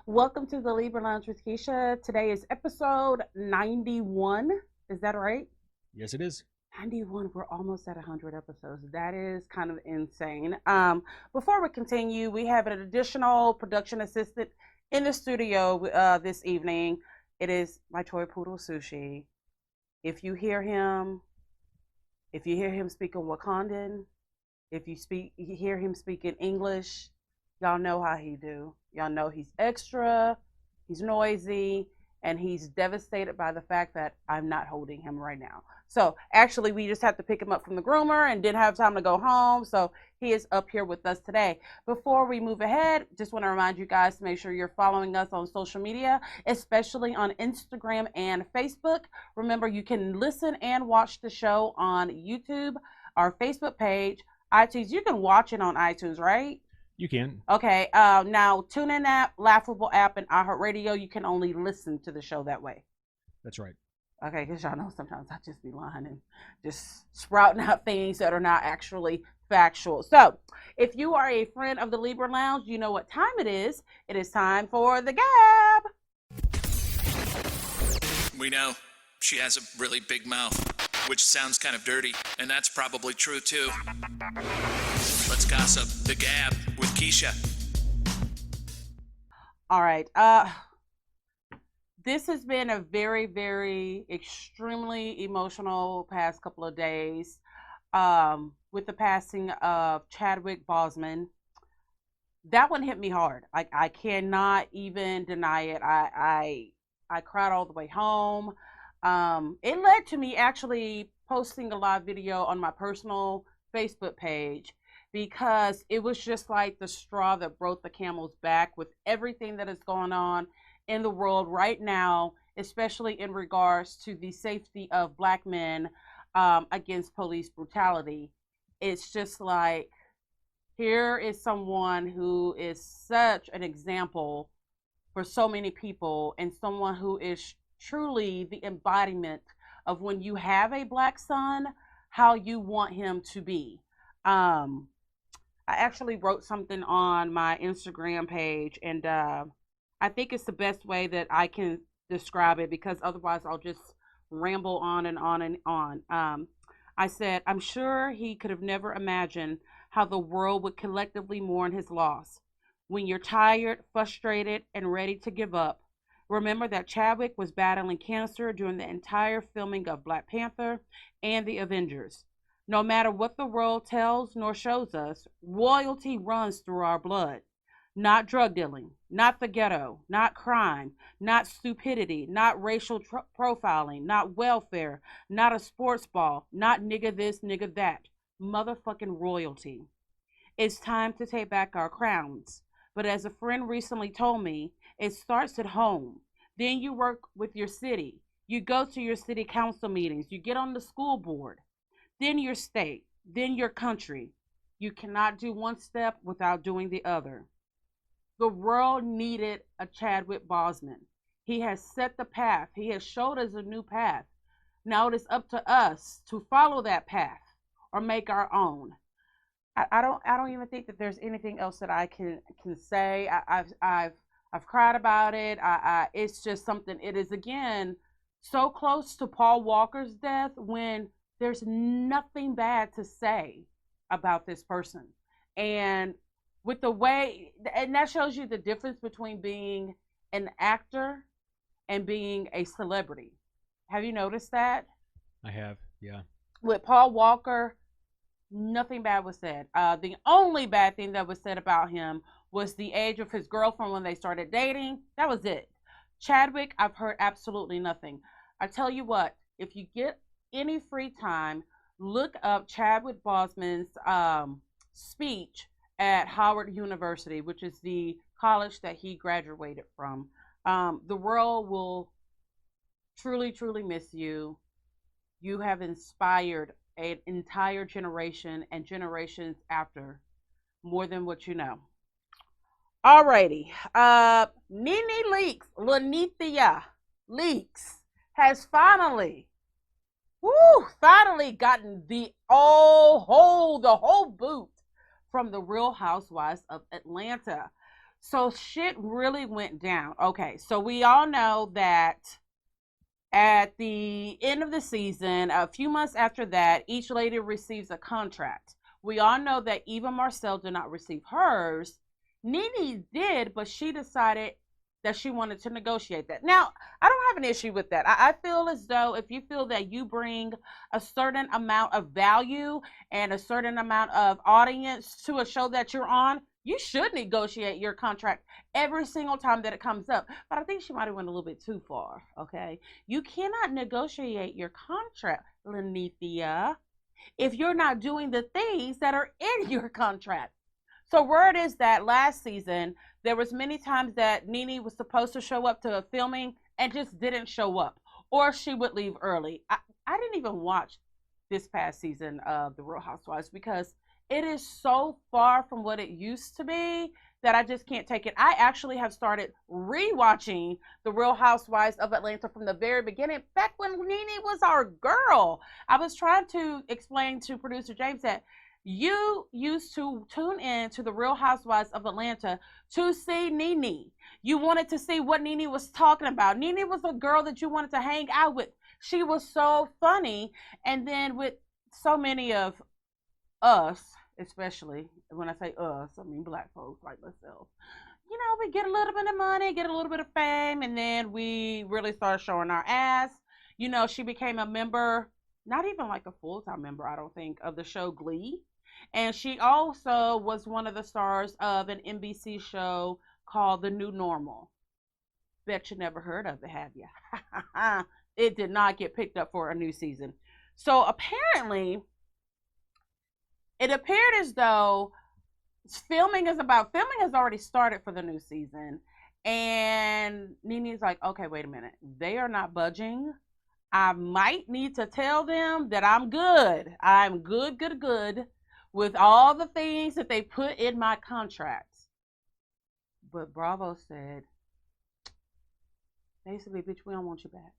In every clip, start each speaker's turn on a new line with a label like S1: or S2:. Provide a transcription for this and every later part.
S1: Welcome to the Libra Lounge with Keisha. Today is episode 91. Is that right?
S2: Yes, it is.
S1: 91. We're almost at 100 episodes. That is kind of insane. Before we continue, we have an additional production assistant in the studio this evening. It is my toy poodle Sushi. If you hear him, if you hear him speaking Wakandan, if you hear him speaking English, y'all know how he do. Y'all know he's extra, he's noisy, and he's devastated by the fact that I'm not holding him right now. So actually, we just have to pick him up from the groomer and didn't have time to go home. So he is up here with us today. Before we move ahead, just want to remind you guys to make sure you're following us on social media, especially on Instagram and Facebook. Remember, you can listen and watch the show on YouTube, our Facebook page, iTunes. You can watch it on iTunes, right?
S2: You can.
S1: Okay. Now, TuneIn app, Laughable app, and iHeartRadio. You can only listen to the show that way.
S2: That's right.
S1: Okay, because y'all know sometimes I just be lying and just sprouting out things that are not actually factual. So, if you are a friend of the Libra Lounge, you know what time it is. It is time for the Gab.
S3: We know she has a really big mouth, which sounds kind of dirty, and that's probably true too. Let's gossip. The Gab with Keisha.
S1: All right. This has been a very, very extremely emotional past couple of days with the passing of Chadwick Boseman. That one hit me hard. I cannot even deny it. I cried all the way home. It led to me actually posting a live video on my personal Facebook page because it was just like the straw that broke the camel's back with everything that is going on in the world right now, especially in regards to the safety of Black men against police brutality. It's just like, here is someone who is such an example for so many people and someone who is truly the embodiment of when you have a Black son, how you want him to be. I actually wrote something on my Instagram page, and I think it's the best way that I can describe it because otherwise I'll just ramble on and on and on. I said, I'm sure he could have never imagined how the world would collectively mourn his loss. When you're tired, frustrated, and ready to give up, remember that Chadwick was battling cancer during the entire filming of Black Panther and the Avengers. No matter what the world tells nor shows us, royalty runs through our blood. Not drug dealing, not the ghetto, not crime, not stupidity, not racial profiling, not welfare, not a sports ball, not nigga this, nigga that. Motherfucking royalty. It's time to take back our crowns. But as a friend recently told me, it starts at home. Then you work with your city. You go to your city council meetings. You get on the school board. Then your state. Then your country. You cannot do one step without doing the other. The world needed a Chadwick Boseman. He has set the path. He has showed us a new path. Now it is up to us to follow that path or make our own. I don't even think that there's anything else that I can say. I've cried about it. It's just something. It is again so close to Paul Walker's death when there's nothing bad to say about this person, and with the way, and that shows you the difference between being an actor and being a celebrity. Have you noticed that?
S2: I have. Yeah.
S1: With Paul Walker, nothing bad was said. The only bad thing that was said about him was the age of his girlfriend when they started dating. That was it. Chadwick, I've heard absolutely nothing. I tell you what, if you get any free time, look up Chadwick Boseman's speech at Howard University, which is the college that he graduated from. The world will truly, truly miss you. You have inspired an entire generation and generations after more than what you know. Alrighty. Nene Leaks, Lanithia Leaks has finally gotten the whole boot from the Real Housewives of Atlanta. So shit really went down. Okay, so we all know that at the end of the season, a few months after that, each lady receives a contract. We all know that Eva Marcel did not receive hers. Nene did, but she decided that she wanted to negotiate that. Now, I don't have an issue with that. I feel as though if you feel that you bring a certain amount of value and a certain amount of audience to a show that you're on, you should negotiate your contract every single time that it comes up. But I think she might have went a little bit too far. Okay, you cannot negotiate your contract, Lenithia, if you're not doing the things that are in your contract. So word is that last season there was many times that Nene was supposed to show up to a filming and just didn't show up, or she would leave early. I didn't even watch this past season of The Real Housewives because it is so far from what it used to be that I just can't take it. I actually have started rewatching The Real Housewives of Atlanta from the very beginning, back when Nene was our girl. I was trying to explain to producer James that you used to tune in to The Real Housewives of Atlanta to see Nene. You wanted to see what Nene was talking about. Nene was a girl that you wanted to hang out with. She was so funny. And then with so many of us, especially when I say us, I mean black folks like myself, you know, we get a little bit of money, get a little bit of fame, and then we really start showing our ass. You know, she became a member, not even like a full-time member, I don't think, of the show Glee. And she also was one of the stars of an NBC show called The New Normal. Bet you never heard of it, have you? It did not get picked up for a new season. So apparently, it appeared as though filming has already started for the new season. And Nene's like, okay, wait a minute. They are not budging. I might need to tell them that I'm good. I'm good with all the things that they put in my contracts. But Bravo said, basically, bitch, we don't want you back.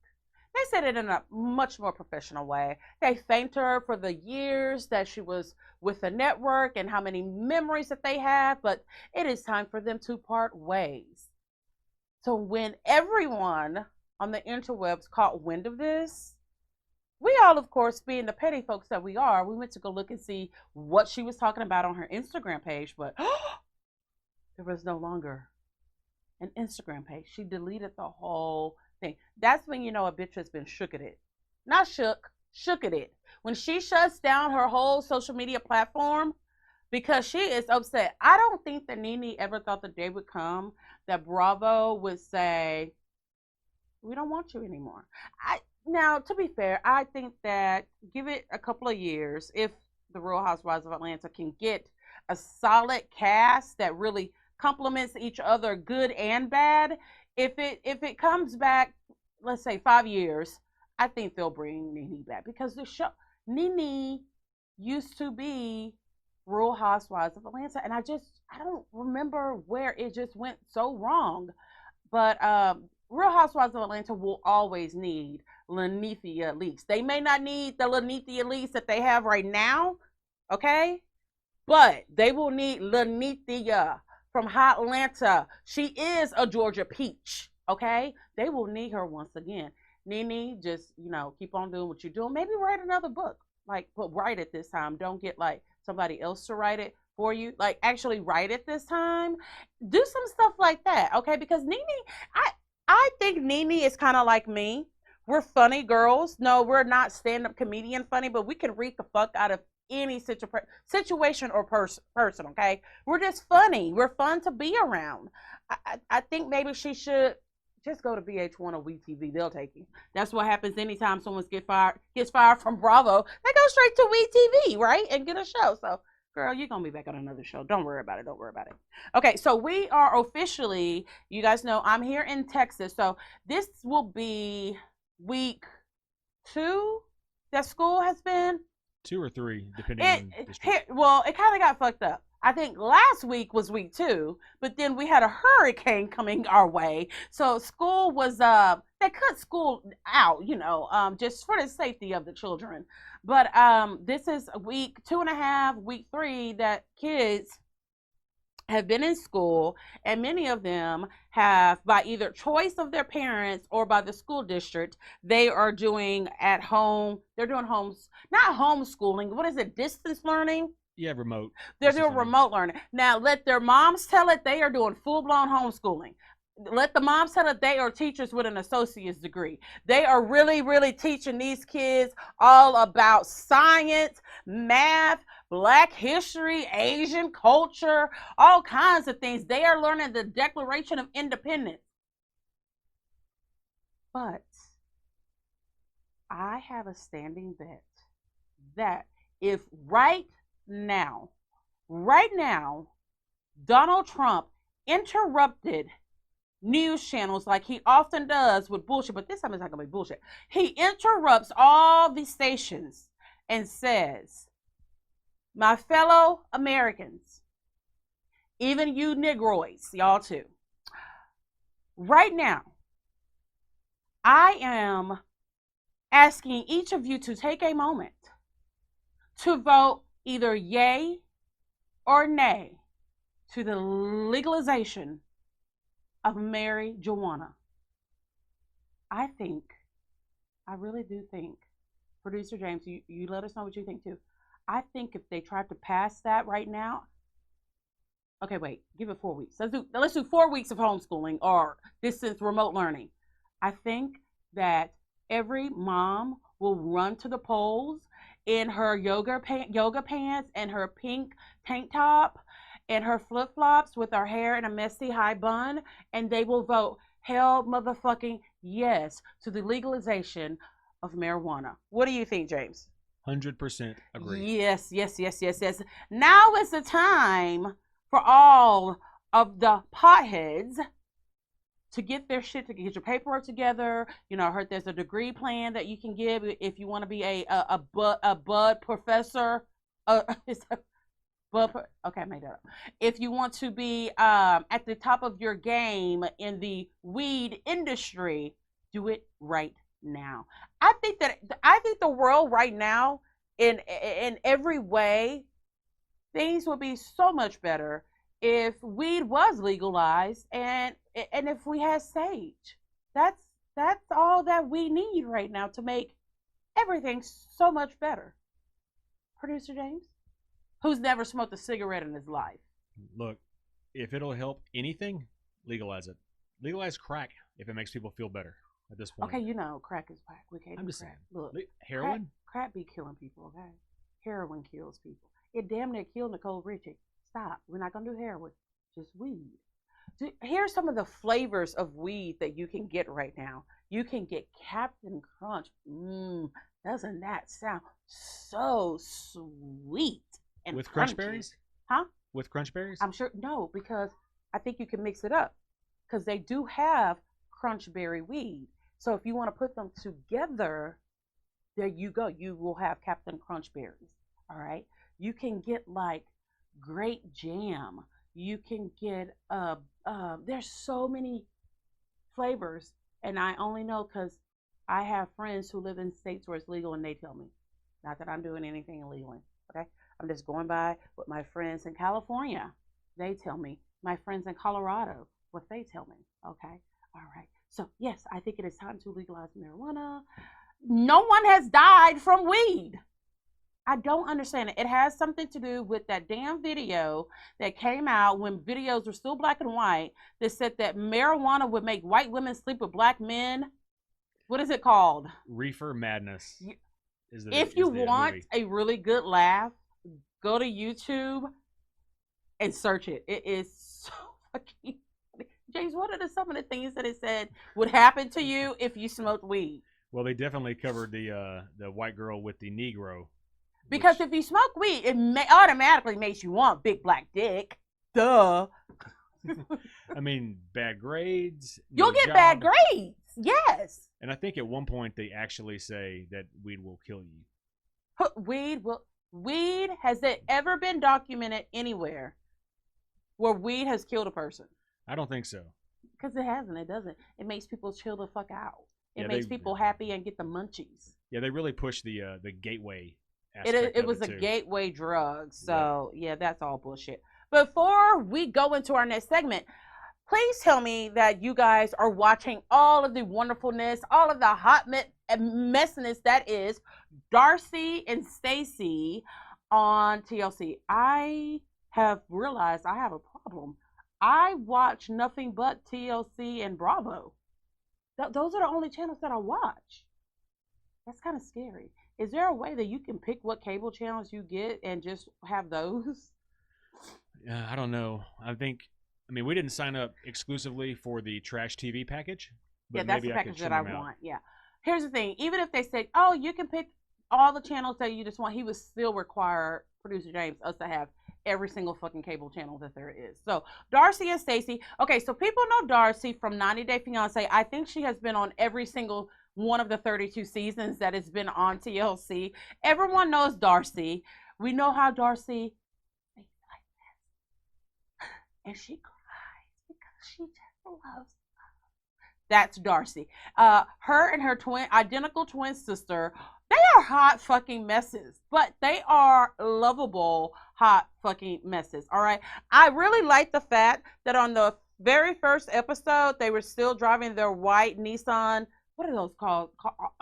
S1: They said it in a much more professional way. They thanked her for the years that she was with the network and how many memories that they have, but it is time for them to part ways. So when everyone on the interwebs caught wind of this, we all, of course, being the petty folks that we are, we went to go look and see what she was talking about on her Instagram page, but there was no longer an Instagram page. She deleted the whole thing. That's when you know a bitch has been shook at it. Not shook at it. When she shuts down her whole social media platform because she is upset. I don't think that Nene ever thought the day would come that Bravo would say, we don't want you anymore. Now, to be fair, I think that give it a couple of years, if the Real Housewives of Atlanta can get a solid cast that really complements each other, good and bad. If it comes back, let's say 5 years, I think they'll bring Nene back because the show Nene used to be Real Housewives of Atlanta, and I don't remember where it just went so wrong. But Real Housewives of Atlanta will always need Lenithia Leaks. They may not need the Lenithia Leaks that they have right now, okay? But they will need Lenithia from Hotlanta. She is a Georgia peach, okay? They will need her once again. Nene, just, keep on doing what you're doing. Maybe write another book. But write it this time. Don't get, somebody else to write it for you. Actually write it this time. Do some stuff like that, okay? Because Nene, I think Nene is kind of like me. We're funny girls. No, we're not stand-up comedian funny, but we can read the fuck out of any situation or person, okay? We're just funny. We're fun to be around. I think maybe she should just go to VH1 or WeTV. They'll take you. That's what happens anytime someone gets fired from Bravo. They go straight to WeTV, right? And get a show. So, girl, you're going to be back on another show. Don't worry about it. Okay, so we are officially, you guys know, I'm here in Texas. So this will be week 2 that school has been.
S2: 2 or 3, depending on district.
S1: It kind of got fucked up. I think last week was week 2, but then we had a hurricane coming our way. So school was, they cut school out, just for the safety of the children. But this is week 2.5, week 3 that kids have been in school, and many of them have, by either choice of their parents or by the school district, they are doing at home. They're doing not homeschooling. What is it? Distance learning.
S2: Yeah, remote.
S1: They're doing remote learning. Now, let their moms tell it they are doing full-blown homeschooling. Let the moms tell it they are teachers with an associate's degree. They are really, really teaching these kids all about science, math, Black history, Asian culture, all kinds of things. They are learning the Declaration of Independence. But I have a standing bet that if right now, Donald Trump interrupted news channels like he often does with bullshit, but this time it's not gonna be bullshit. He interrupts all these stations and says, my fellow Americans, even you Negroids, y'all too, right now, I am asking each of you to take a moment to vote either yay or nay to the legalization of marijuana. I really do think, Producer James, you let us know what you think too. I think if they tried to pass that right now, okay, wait, give it 4 weeks. Let's do 4 weeks of homeschooling or distance remote learning. I think that every mom will run to the polls in her yoga pants and her pink tank top and her flip-flops with her hair in a messy high bun, and they will vote hell motherfucking yes to the legalization of marijuana. What do you think, James?
S2: 100% agree.
S1: Yes. Now is the time for all of the potheads to get their shit to get your paperwork together. You know, I heard there's a degree plan that you can give if you want to be a bud professor. Okay, I made that up. If you want to be at the top of your game in the weed industry, do it right now. I think the world right now, in every way, things would be so much better if weed was legalized and if we had sage. That's all that we need right now to make everything so much better. Producer James, who's never smoked a cigarette in his life.
S2: Look, if it'll help anything, legalize it. Legalize crack if it makes people feel better at this point.
S1: Okay, you know, crack is whack. We can't.
S2: I'm just
S1: crack.
S2: saying.
S1: Look,
S2: heroin?
S1: Crack be killing people, okay? Heroin kills people. It damn near killed Nicole Richie. Stop. We're not going to do heroin. Just weed. Here's some of the flavors of weed that you can get right now. You can get Captain Crunch. Doesn't that sound so sweet? And
S2: with
S1: crunchy.
S2: Crunch berries?
S1: Huh?
S2: With Crunch berries?
S1: I'm sure. No, because I think you can mix it up. Because they do have Crunch berry weed. So if you want to put them together, there you go. You will have Captain Crunch berries. All right. You can get like grape jam. You can get there's so many flavors, and I only know because I have friends who live in states where it's legal, and they tell me. Not that I'm doing anything illegally. Okay. I'm just going by what my friends in California, they tell me. My friends in Colorado, what they tell me. Okay. All right. So yes, I think it is time to legalize marijuana. No one has died from weed. I don't understand it. It has something to do with that damn video that came out when videos were still black and white that said that marijuana would make white women sleep with black men. What is it called?
S2: Reefer Madness.
S1: If you want a really good laugh, go to YouTube and search it. It is so fucking funny. James, what are some of the things that it said would happen to you if you smoked weed?
S2: Well, they definitely covered the white girl with the Negro.
S1: Because if you smoke weed, it automatically makes you want big black dick. Duh.
S2: I mean, bad grades.
S1: You'll get bad grades. Yes.
S2: And I think at one point they actually say that weed will kill you.
S1: Weed, has it ever been documented anywhere where weed has killed a person?
S2: I don't think so.
S1: Because it hasn't. It doesn't. It makes people chill the fuck out. It makes people happy and get the munchies.
S2: Yeah, they really push the gateway.
S1: It was a gateway drug, so yeah, that's all bullshit. before we go into our next segment, please tell me that you guys are watching all of the wonderfulness, all of the hot messiness that is Darcy and Stacy on TLC. I have realized I have a problem. I watch nothing but TLC and Bravo. Those are the only channels that I watch. That's kind of scary. Is there a way that you can pick what cable channels you get and just have those?
S2: I don't know. I mean, we didn't sign up exclusively for the trash TV package, but
S1: Yeah, that's
S2: maybe
S1: the
S2: I could
S1: package
S2: trim
S1: that I
S2: them out.
S1: want. Yeah. Here's the thing. Even if they said, oh, you can pick all the channels that you just want, he would still require producer James us to have every single fucking cable channel that there is. So Darcy and Stacy. Okay, so people know Darcy from 90 Day Fiance. I think she has been on every single one of the 32 seasons that has been on TLC. Everyone knows Darcy. We know how Darcy makes like this. And she cries because she just loves. That's Darcy. Her and her identical twin sister, they are hot fucking messes, but they are lovable hot fucking messes. All right. I really like the fact that on the very first episode, they were still driving their white Nissan. What are those called?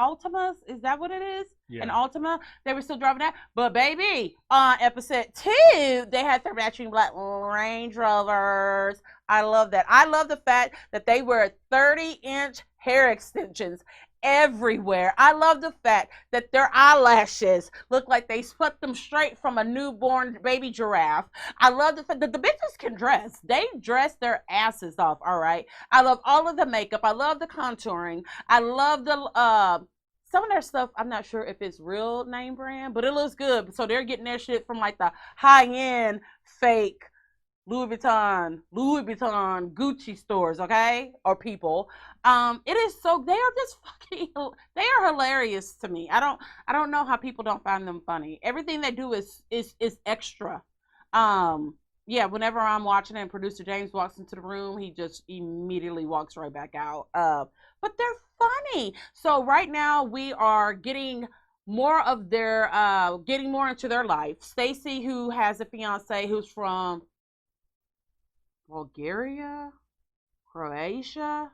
S1: Altimas? Is that what it is?
S2: Yeah.
S1: An Altima. They were still driving that. But baby, on episode 2, they had their matching black Range Rovers. I love that. I love the fact that they wear 30-inch hair extensions everywhere. I love the fact that their eyelashes look like they split them straight from a newborn baby giraffe. I love the fact that the bitches can dress. They dress their asses off, all right? I love all of the makeup. I love the contouring. I love the some of their stuff, I'm not sure if it's real name brand, but it looks good. So they're getting their shit from like the high-end fake Louis Vuitton, Gucci stores, okay, or people. It is so they are just fucking. They are hilarious to me. I don't know how people don't find them funny. Everything they do is extra. Yeah. Whenever I'm watching and producer James walks into the room, he just immediately walks right back out. But they're funny. So right now we are getting more of their getting more into their life. Stacy, who has a fiance who's from Bulgaria, Croatia.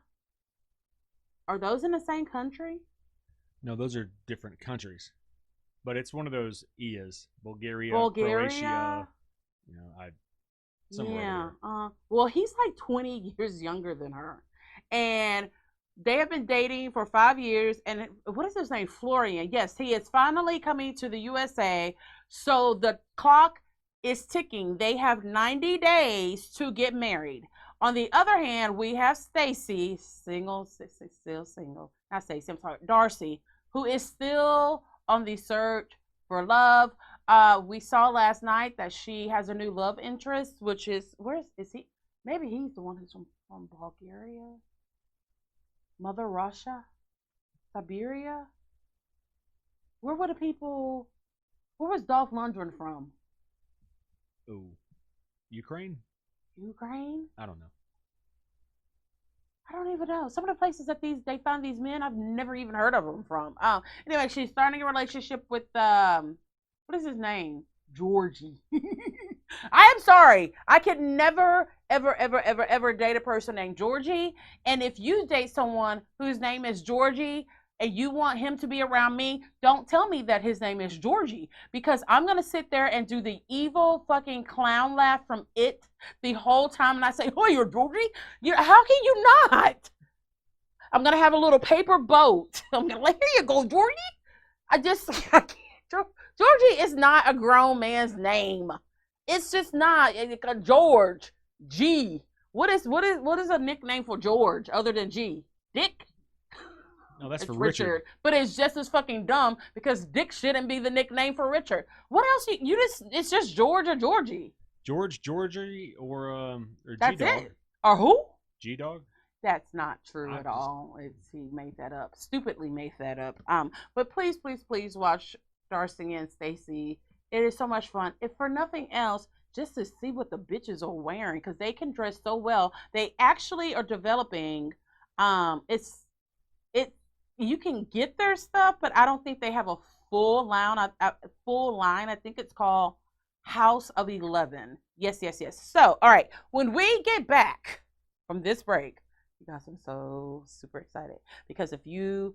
S1: Are those in the same country?
S2: No, those are different countries. But it's one of those EAs. Bulgaria, Croatia. You know,
S1: Yeah. Well, he's like 20 years younger than her. And they have been dating for 5 years. And what is his name? Florian. Yes, he is finally coming to the USA. So the clock is ticking. They have 90 days to get married. On the other hand, we have Stacy, still single. Not Stacy, I'm sorry, Darcy, who is still on the search for love. We saw last night that she has a new love interest, which is is he? Maybe he's the one who's from Bulgaria, Mother Russia, Siberia. Where were the people? Where was Dolph Lundgren from?
S2: Oh, Ukraine?
S1: Ukraine?
S2: I don't know.
S1: I don't even know. Some of the places that they find these men, I've never even heard of them from. Anyway, she's starting a relationship with what is his name? Georgie. I am sorry. I could never, ever date a person named Georgie. And if you date someone whose name is Georgie and you want him to be around me, don't tell me that his name is Georgie, because I'm going to sit there and do the evil fucking clown laugh from It the whole time. And I say, oh, you're Georgie? How can you not? I'm going to have a little paper boat. I'm going to like, here you go, Georgie. I can't. Georgie is not a grown man's name. It's just not. It's a George. G. What is a nickname for George other than G? Dick?
S2: No, that's
S1: it's
S2: for Richard.
S1: But it's just as fucking dumb because Dick shouldn't be the nickname for Richard. What else? It's just George or Georgie.
S2: Georgie, or
S1: That's
S2: G-Dog.
S1: it. Or who?
S2: G-Dog?
S1: That's not true at all. He made that up. Stupidly made that up. But please watch Darcy and Stacy. It is so much fun. If for nothing else, just to see what the bitches are wearing, because they can dress so well. They actually are developing. You can get their stuff, but I don't think they have a full line. I think it's called House of 11. Yes, yes, yes. So, all right, when we get back from this break, you guys, I'm so super excited because if you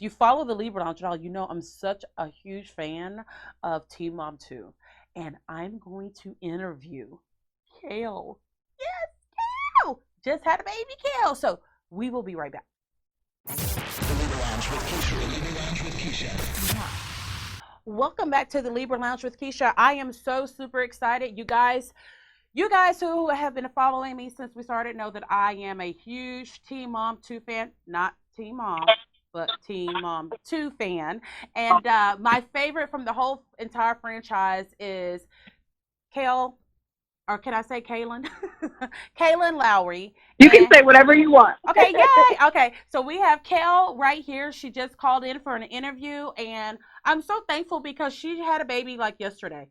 S1: follow the Libra Lounge at all, you know I'm such a huge fan of Teen Mom 2. And I'm going to interview Kail. Yes, Kail! Just had a baby, Kail. So we will be right back. The Libra Lounge with Keisha. The Libra Lounge with Keisha. Welcome back to the Libra Lounge with Keisha. I am so super excited. You guys who have been following me since we started know that I am a huge Teen Mom 2 fan. Not Teen Mom, but Teen Mom 2 fan. And my favorite from the whole entire franchise is Kail, or can I say Kaylin? Kaylin Lowry.
S4: You can say whatever you want.
S1: Okay, yay. Okay, so we have Kail right here. She just called in for an interview, and I'm so thankful because she had a baby like yesterday.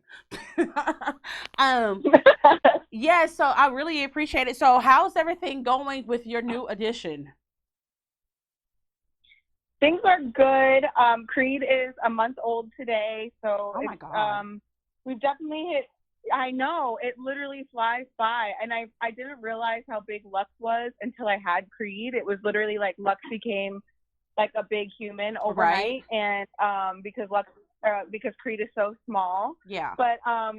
S1: Yeah, so I really appreciate it. So how's everything going with your new addition?
S4: Things are good. Creed is a month old today, so
S1: oh my God.
S4: We've definitely hit. I know, it literally flies by, and I didn't realize how big Lux was until I had Creed. It was literally like Lux became like a big human overnight,
S1: right.
S4: And because Creed is so small.
S1: Yeah.
S4: But I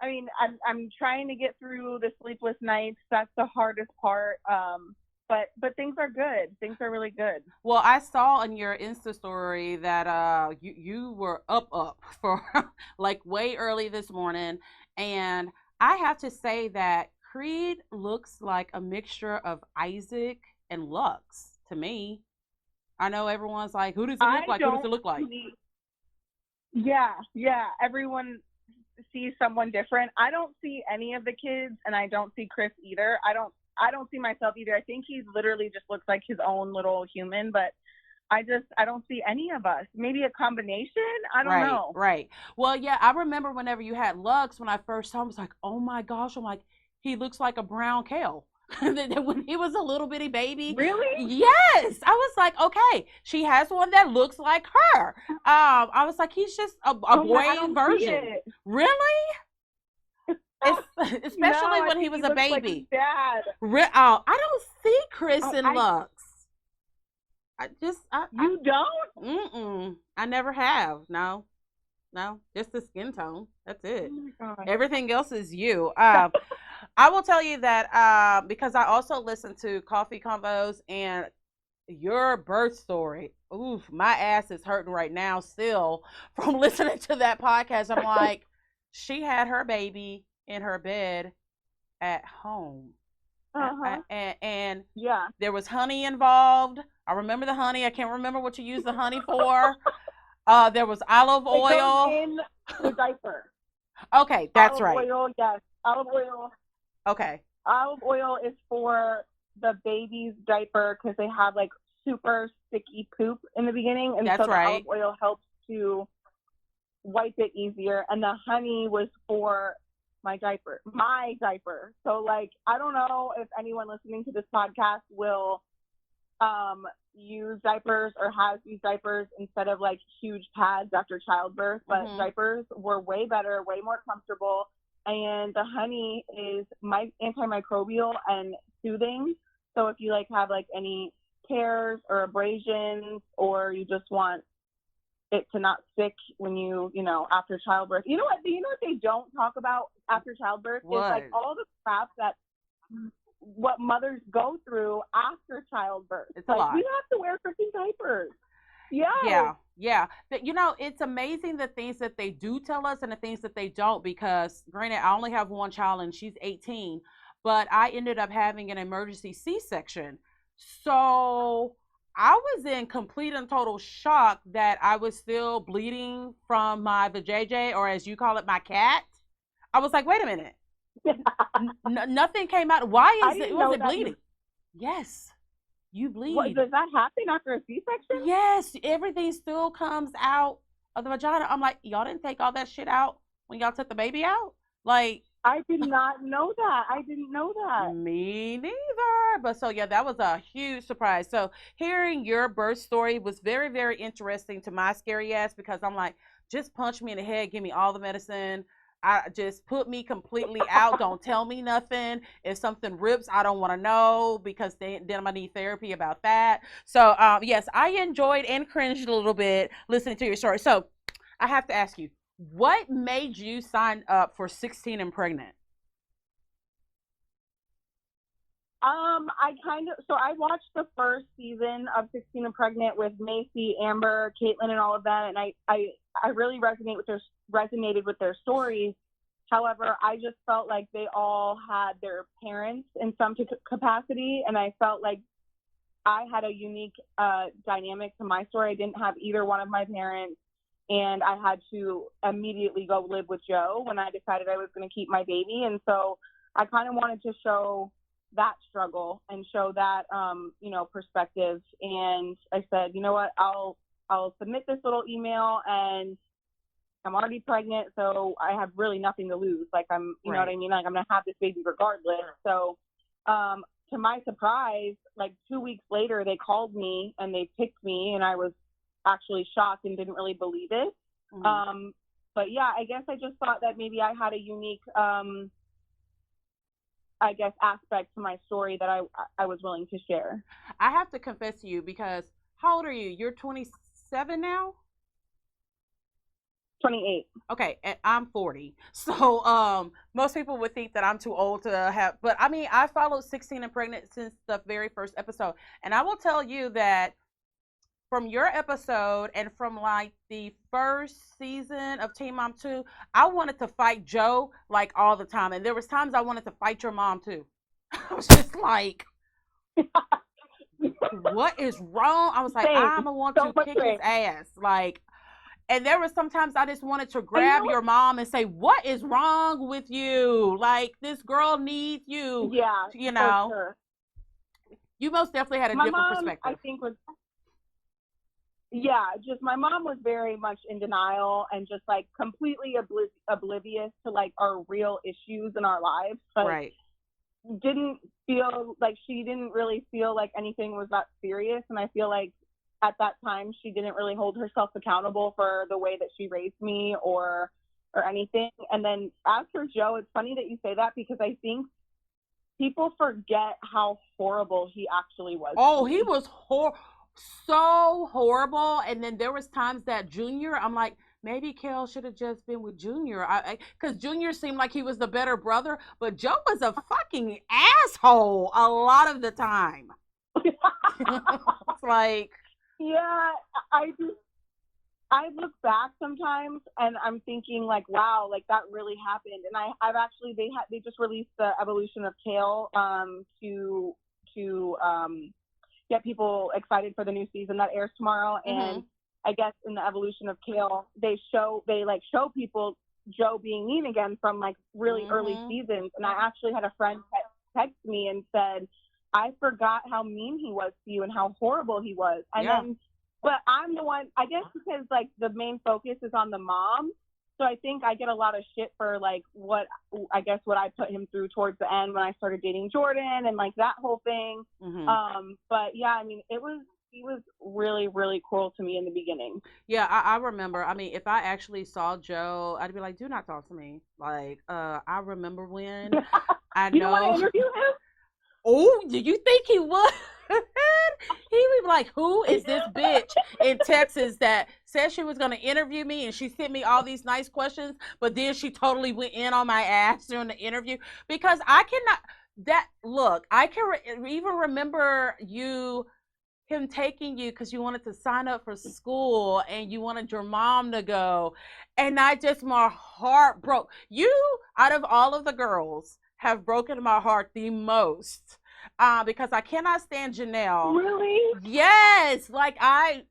S4: mean, I'm trying to get through the sleepless nights. That's the hardest part. But things are good. Things are really good.
S1: Well, I saw in your Insta story that you were up for like way early this morning, and I have to say that Creed looks like a mixture of Isaac and Lux to me. I know everyone's like, who does it look like? Who does it look like?
S4: Yeah. Everyone sees someone different. I don't see any of the kids, and I don't see Chris either. I don't see myself either. I think he literally just looks like his own little human, but I don't see any of us. Maybe a combination? I don't know.
S1: Right. Well, yeah, I remember whenever you had Lux, when I first saw him, I was like, oh my gosh. I'm like, he looks like a brown Kail. When he was a little bitty baby.
S4: Really?
S1: Yes. I was like, okay, she has one that looks like her. I was like, he's just a boy version. Really? Especially when he was a baby.
S4: Like dad.
S1: I don't see Chris and Lux.
S4: You don't?
S1: I never have. No, just the skin tone. That's it.
S4: Oh
S1: Everything else is you. I will tell you that because I also listen to Coffee Convos and your birth story. Oof, my ass is hurting right now still from listening to that podcast. I'm like, she had her baby in her bed at home. And
S4: yeah,
S1: there was honey involved. I remember the honey. I can't remember what you used the honey for. There was olive oil.
S4: It goes in the diaper.
S1: Okay, that's
S4: olive
S1: right.
S4: Oil, yes. Olive oil.
S1: Okay.
S4: Olive oil is for the baby's diaper because they have like super sticky poop in the beginning, and
S1: that's
S4: so the
S1: right.
S4: olive oil helps to wipe it easier. And the honey was for my diaper. So like, I don't know if anyone listening to this podcast will use diapers or has used diapers instead of like huge pads after childbirth, but diapers were way better, way more comfortable. And the honey is antimicrobial and soothing. So if you like have like any tears or abrasions, or you just want it to not stick when you after childbirth. You know what they don't talk about after childbirth is like all the crap that what mothers go through after childbirth.
S1: It's
S4: like,
S1: a lot.
S4: You have to wear freaking diapers. Yeah.
S1: It's amazing the things that they do tell us and the things that they don't, because granted, I only have one child and she's 18, but I ended up having an emergency C-section. So I was in complete and total shock that I was still bleeding from my vajayjay, or as you call it, my cat. I was like, wait a minute. Nothing came out. Why was it bleeding? Yes. You bleed.
S4: What, does that happen after a C-section?
S1: Yes, everything still comes out of the vagina. I'm like, y'all didn't take all that shit out when y'all took the baby out? Like,
S4: I did not know that. I didn't know that.
S1: Me neither. But so yeah, that was a huge surprise. So hearing your birth story was very, very interesting to my scary ass, because I'm like, just punch me in the head, give me all the medicine. I just put me completely out. Don't tell me nothing. If something rips, I don't want to know, because then I'm gonna need therapy about that. So yes, I enjoyed and cringed a little bit listening to your story. So I have to ask you, what made you sign up for 16 and Pregnant?
S4: I watched the first season of 16 and Pregnant with Macy, Amber, Caitlin, and all of that, and I really resonated with their stories. However, I just felt like they all had their parents in some capacity, and I felt like I had a unique dynamic to my story. I didn't have either one of my parents, and I had to immediately go live with Joe when I decided I was going to keep my baby. And so I kind of wanted to show that struggle and show that, perspective. And I said, you know what, I'll submit this little email, and I'm already pregnant, so I have really nothing to lose. Like, you know what I mean? Like, I'm going to have this baby regardless. So, to my surprise, like 2 weeks later, they called me and they picked me, and I was actually shocked and didn't really believe it. Mm-hmm. But yeah, I guess I just thought that maybe I had a unique, aspect to my story that I was willing to share.
S1: I have to confess to you, because how old are you? You're 27 now?
S4: 28.
S1: Okay, and I'm 40. So most people would think that I'm too old to have, but I mean, I followed 16 and Pregnant since the very first episode. And I will tell you that from your episode and from like the first season of Teen Mom 2, I wanted to fight Joe like all the time. And there was times I wanted to fight your mom too. I was just like, what is wrong? I was like, I'm gonna want to kick his ass. Like, and there were sometimes I just wanted to grab your mom and say, what is wrong with you? Like, this girl needs you.
S4: Yeah,
S1: you know.
S4: Sure.
S1: You most definitely had a different perspective.
S4: I think just my mom was very much in denial and just like completely oblivious to like our real issues in our lives. But
S1: right.
S4: Didn't feel like she didn't really feel like anything was that serious. And I feel like at that time she didn't really hold herself accountable for the way that she raised me or anything. And then as for Joe, it's funny that you say that, because I think people forget how horrible he actually was.
S1: Oh, he was so horrible. And then there was times that Junior, I'm like, maybe Kail should have just been with Junior, because Junior seemed like he was the better brother, but Joe was a fucking asshole a lot of the time. It's like,
S4: yeah, I look back sometimes and I'm thinking like, wow, like that really happened. And I've actually they just released the evolution of Kail to get people excited for the new season that airs tomorrow. And I guess in the evolution of Kail, they show people Joe being mean again from like really early seasons. And I actually had a friend text me and said, I forgot how mean he was to you and how horrible he was. And then, but I'm the one, I guess, because like the main focus is on the mom. So I think I get a lot of shit for like what I put him through towards the end when I started dating Jordan and like that whole thing. But yeah, I mean, he was really, really cruel to me in the beginning.
S1: Yeah, I remember. I mean, if I actually saw Joe, I'd be like, do not talk to me. Like, I remember when I
S4: you know. You want to interview him?
S1: Oh, do you think he would? He would be like, who is this bitch in Texas that said she was going to interview me and she sent me all these nice questions, but then she totally went in on my ass during the interview? Because I cannot, I can even remember him taking you because you wanted to sign up for school and you wanted your mom to go. And my heart broke. You, out of all of the girls, have broken my heart the most, because I cannot stand Janelle.
S4: Really?
S1: Yes. Like I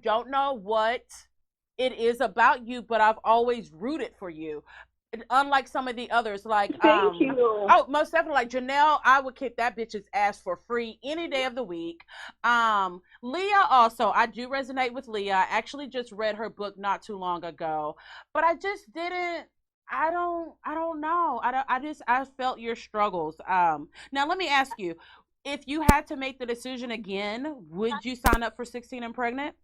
S1: don't know what it is about you, but I've always rooted for you. Unlike some of the others, like
S4: thank you.
S1: Oh, most definitely, like Janelle, I would kick that bitch's ass for free any day of the week. Leah also, I do resonate with Leah. I actually just read her book not too long ago, but I just didn't. I don't know. I felt your struggles. Now let me ask you, if you had to make the decision again, would you sign up for 16 and Pregnant?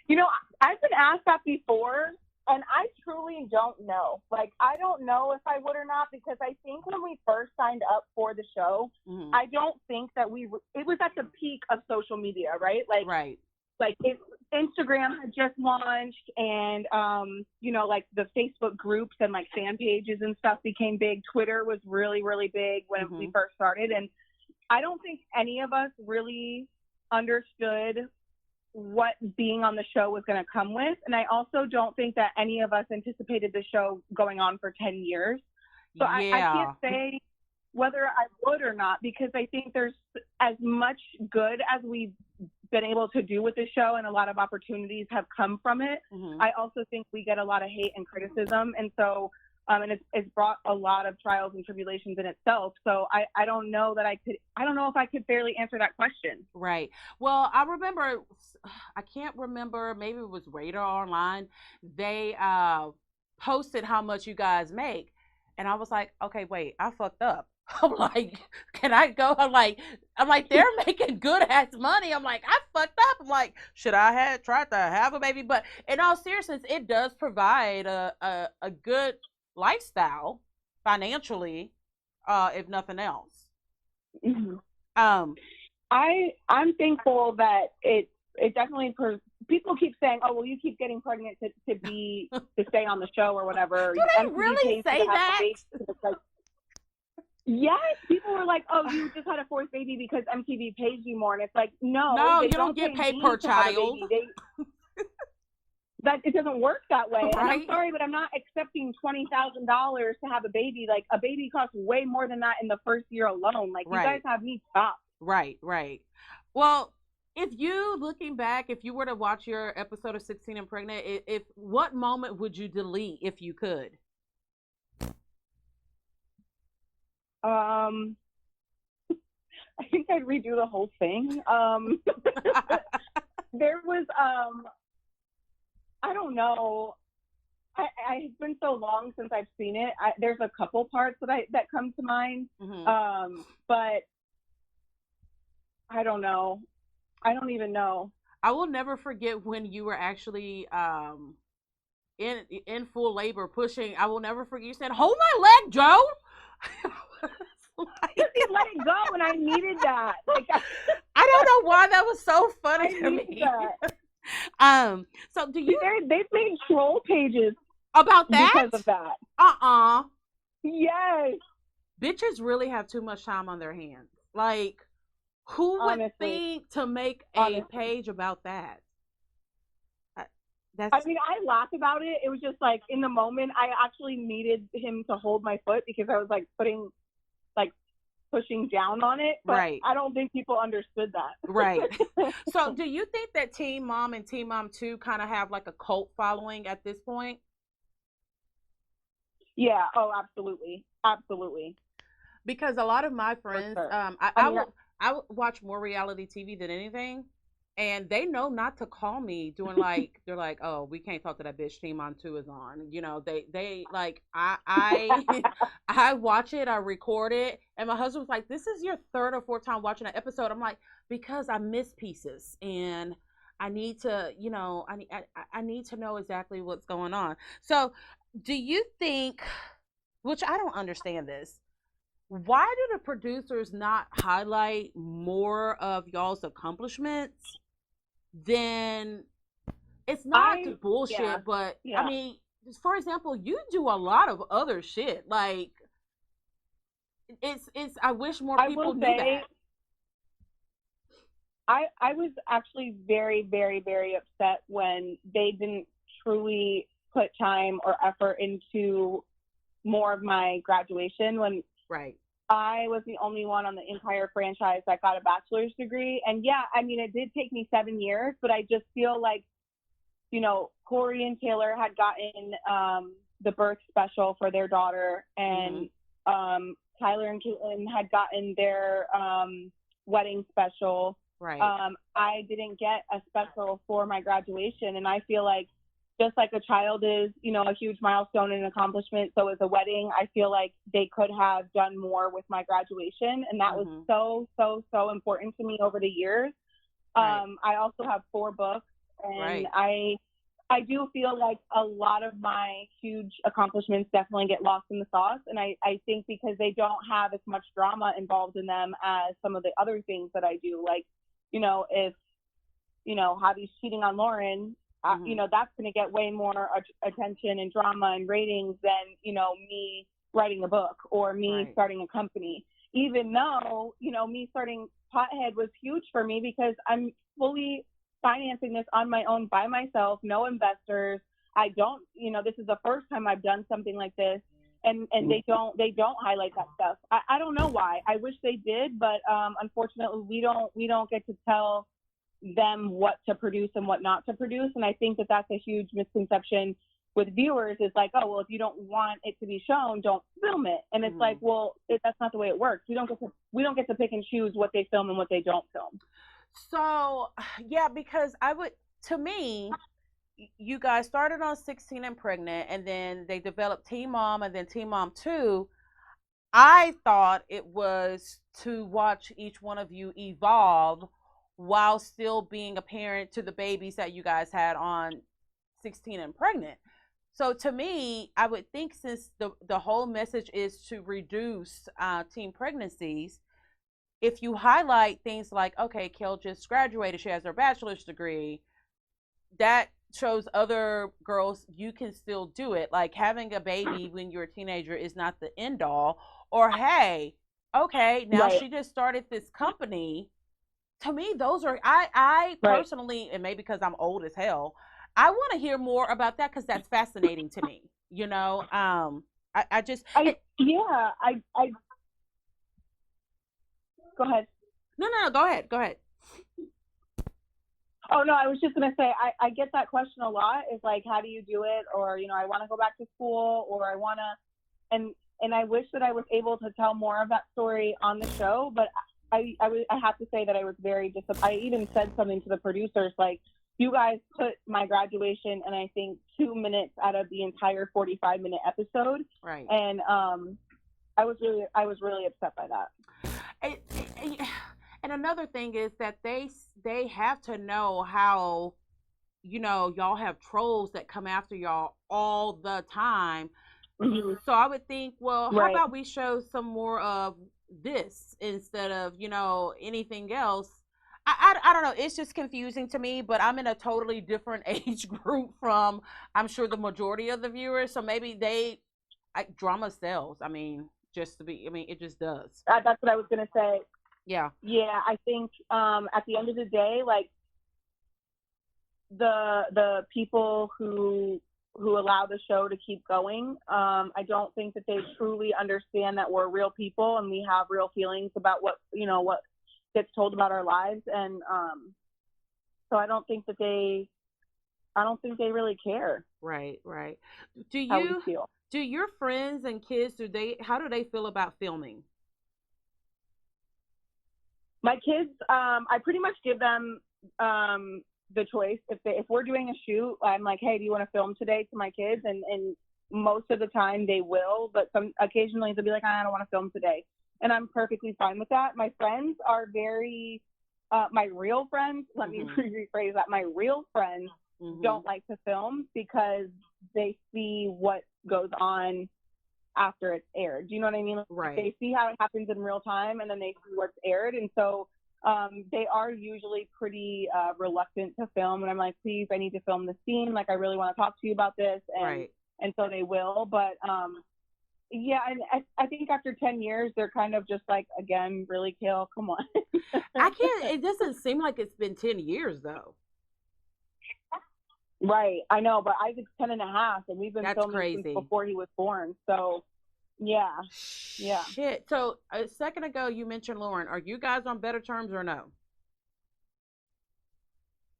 S4: You know, I've been asked that before, And I truly don't know. Like, I don't know if I would or not, because I think when we first signed up for the show, I don't think that it was at the peak of social media, right? Like Instagram had just launched, and you know, like the Facebook groups and like fan pages and stuff became big. Twitter was really, really big when we first started, and I don't think any of us really understood what being on the show was going to come with. And I also don't think that any of us anticipated the show going on for 10 years. So I can't say whether I would or not, because I think there's as much good as we've been able to do with the show, and a lot of opportunities have come from it. I also think we get a lot of hate and criticism. And so, and it's brought a lot of trials and tribulations in itself. So I don't know if I could fairly answer that question.
S1: Right. Well, I can't remember, maybe it was Radar Online. They posted how much you guys make. And I was like, okay, wait, I fucked up. I'm like, can I go? I'm like, they're making good ass money. I'm like, I fucked up. I'm like, should I have tried to have a baby? But in all seriousness, it does provide a good lifestyle financially, if nothing else.
S4: I'm thankful that it definitely people keep saying, oh, well, you keep getting pregnant to stay on the show or whatever.
S1: Do they really say that?
S4: Yes, people were like, oh, you just had a fourth baby because MTV pays you more. And it's like, no,
S1: you don't get paid per child.
S4: That it doesn't work that way.
S1: Right?
S4: And I'm sorry, but I'm not accepting $20,000 to have a baby. Like, a baby costs way more than that in the first year alone. Like, you guys have me stopped.
S1: Right. Well, if you, looking back, if you were to watch your episode of 16 and Pregnant, what moment would you delete if you could?
S4: I think I'd redo the whole thing. There was, I don't know. It's been so long since I've seen it. There's a couple parts that come to mind. But I don't know. I don't even know.
S1: I will never forget when you were actually in full labor pushing. I will never forget. You said, "Hold my leg, Joe."
S4: Let it go, and I needed that. Like,
S1: I don't know why that was so funny to me. So do you?
S4: They've made troll pages
S1: about that
S4: because of that. Yes.
S1: Bitches really have too much time on their hands. Like, who would think to make a page about that?
S4: I mean, I laugh about it. It was just like, in the moment, I actually needed him to hold my foot because I was like pushing down on it. But
S1: right.
S4: I don't think people understood that.
S1: Right. So do you think that Teen Mom and Teen Mom 2 kind of have like a cult following at this point?
S4: Yeah. Oh, absolutely. Absolutely.
S1: Because a lot of my friends,
S4: sure.
S1: I watch more reality TV than anything. And they know not to call me doing like, they're like, oh, we can't talk to that bitch. Teen Mom 2 is on. You know, they like, I watch it, I record it. And my husband's like, this is your third or fourth time watching an episode. I'm like, because I miss pieces and I need to, you know, I need to know exactly what's going on. So do you think, which I don't understand this, why do the producers not highlight more of y'all's accomplishments? Then it's not bullshit, but I mean, for example, you do a lot of other shit. Like, it's I wish more people knew that.
S4: I was actually very, very, very upset when they didn't truly put time or effort into more of my graduation. When I was the only one on the entire franchise that got a bachelor's degree. And yeah, I mean, it did take me 7 years, but I just feel like, you know, Corey and Taylor had gotten the birth special for their daughter, and Tyler and Caitlin had gotten their wedding special. I didn't get a special for my graduation, and I feel like just like a child is, you know, a huge milestone and accomplishment, so is a wedding. I feel like they could have done more with my graduation, and that was so important to me over the years. I also have 4 books, and I I do feel like a lot of my huge accomplishments definitely get lost in the sauce. And I think because they don't have as much drama involved in them as some of the other things that I do. Like, if, Javi's cheating on Lauren, that's going to get way more attention and drama and ratings than, me writing a book or me starting a company. Even though, me starting Pothead was huge for me because I'm fully financing this on my own by myself, no investors. I don't, this is the first time I've done something like this, and they don't highlight that stuff. I don't know why. I wish they did, but unfortunately we don't get to tell them what to produce and what not to produce. And I think that that's a huge misconception with viewers, is like, oh, well, if you don't want it to be shown, don't film it. And it's like, well, that's not the way it works. We don't get to pick and choose what they film and what they don't film.
S1: So, yeah, because to me, you guys started on 16 and Pregnant, and then they developed Teen Mom and then Teen Mom 2. I thought it was to watch each one of you evolve while still being a parent to the babies that you guys had on 16 and Pregnant. So to me, I would think, since the whole message is to reduce teen pregnancies, if you highlight things like, okay, Kail just graduated, she has her bachelor's degree, that shows other girls you can still do it. Like, having a baby when you're a teenager is not the end all. Or, hey, okay, now she just started this company. To me, those are, I personally, and maybe because I'm old as hell, I want to hear more about that because that's fascinating to me. I Go ahead. No, go ahead.
S4: Oh, no, I was just going to say, I get that question a lot. It's like, how do you do it? Or, I want to go back to school, or I want to, and I wish that I was able to tell more of that story on the show, but I have to say that I was very disappointed. I even said something to the producers, like, you guys put my graduation in, I think, 2 minutes out of the entire 45-minute episode.
S1: Right.
S4: And I was really upset by that.
S1: And another thing is that they have to know how, y'all have trolls that come after y'all all the time. Mm-hmm. So I would think, well, how about we show some more of this instead of, anything else? I don't know. It's just confusing to me, but I'm in a totally different age group from, I'm sure, the majority of the viewers. So maybe drama sells. It just does.
S4: That's what I was going to say.
S1: Yeah.
S4: Yeah, I think at the end of the day, like, the people who allow the show to keep going, I don't think that they truly understand that we're real people and we have real feelings about what gets told about our lives. And so I don't think they really care.
S1: Right.
S4: How we feel.
S1: Do your friends and kids, how do they feel about filming?
S4: My kids, I pretty much give them the choice. If we're doing a shoot, I'm like, hey, do you want to film today, to my kids? And most of the time they will, but occasionally they'll be like, I don't want to film today. And I'm perfectly fine with that. My friends are very, my real friends, let me rephrase that. My real friends don't like to film because they see what goes on after it's aired. Do you know what I mean?
S1: Right.
S4: They see how it happens in real time, and then they see what's aired. And so they are usually pretty reluctant to film. And I'm like, please, I need to film this scene. Like, I really want to talk to you about this. And so they will. But yeah, and I think after 10 years, they're kind of just like, again, really, Kail, come on.
S1: It doesn't seem like it's been 10 years, though.
S4: Right, I know, but Isaac's 10 and a half, and we've been filming since before he was born. So, yeah.
S1: Shit. So a second ago, you mentioned Lauren. Are you guys on better terms or no?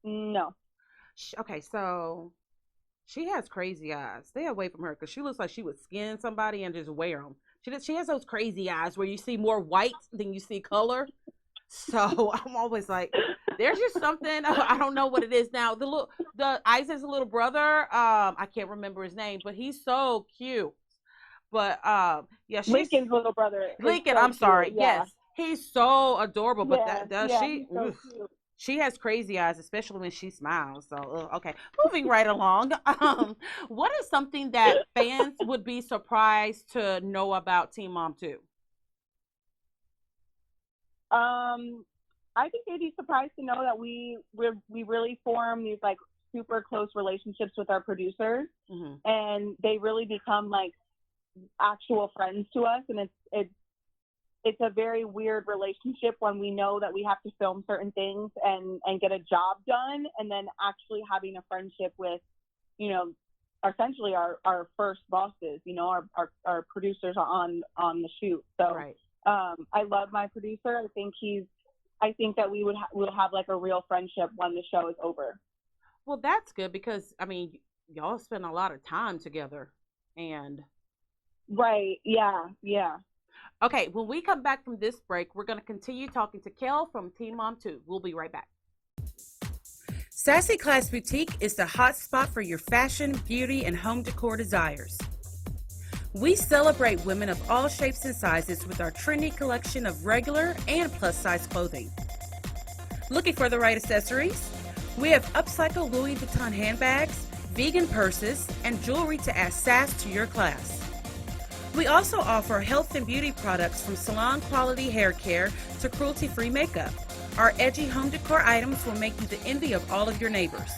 S4: No.
S1: Okay, so she has crazy eyes. Stay away from her because she looks like she would skin somebody and just wear them. She has those crazy eyes where you see more white than you see color. So I'm always like, there's just something, I don't know what it is now. The Isaac's little brother, I can't remember his name, but he's so cute. But yeah,
S4: Lincoln's little brother.
S1: Lincoln, I'm sorry. Yeah. Yes, he's so adorable. But she?
S4: So cute.
S1: She has crazy eyes, especially when she smiles. So, okay, moving right along. What is something that fans would be surprised to know about Teen Mom 2?
S4: I think they'd be surprised to know that we really form these like super close relationships with our producers, and they really become like actual friends to us, and it's a very weird relationship when we know that we have to film certain things and get a job done, and then actually having a friendship with, you know, essentially our first bosses, you know, our producers on the shoot. So
S1: right.
S4: I love my producer. I think that we'll have like a real friendship when the show is over.
S1: Well, that's good because I mean, y'all spend a lot of time together, and
S4: right, yeah.
S1: Okay, when we come back from this break, we're going to continue talking to Kail from Teen Mom 2. We'll be right back. Sassy Class Boutique is the hot spot for your fashion, beauty, and home decor desires. We celebrate women of all shapes and sizes with our trendy collection of regular and plus-size clothing. Looking for the right accessories? We have upcycled Louis Vuitton handbags, vegan purses, and jewelry to add sass to your class. We also offer health and beauty products from salon-quality hair care to cruelty-free makeup. Our edgy home decor items will make you the envy of all of your neighbors.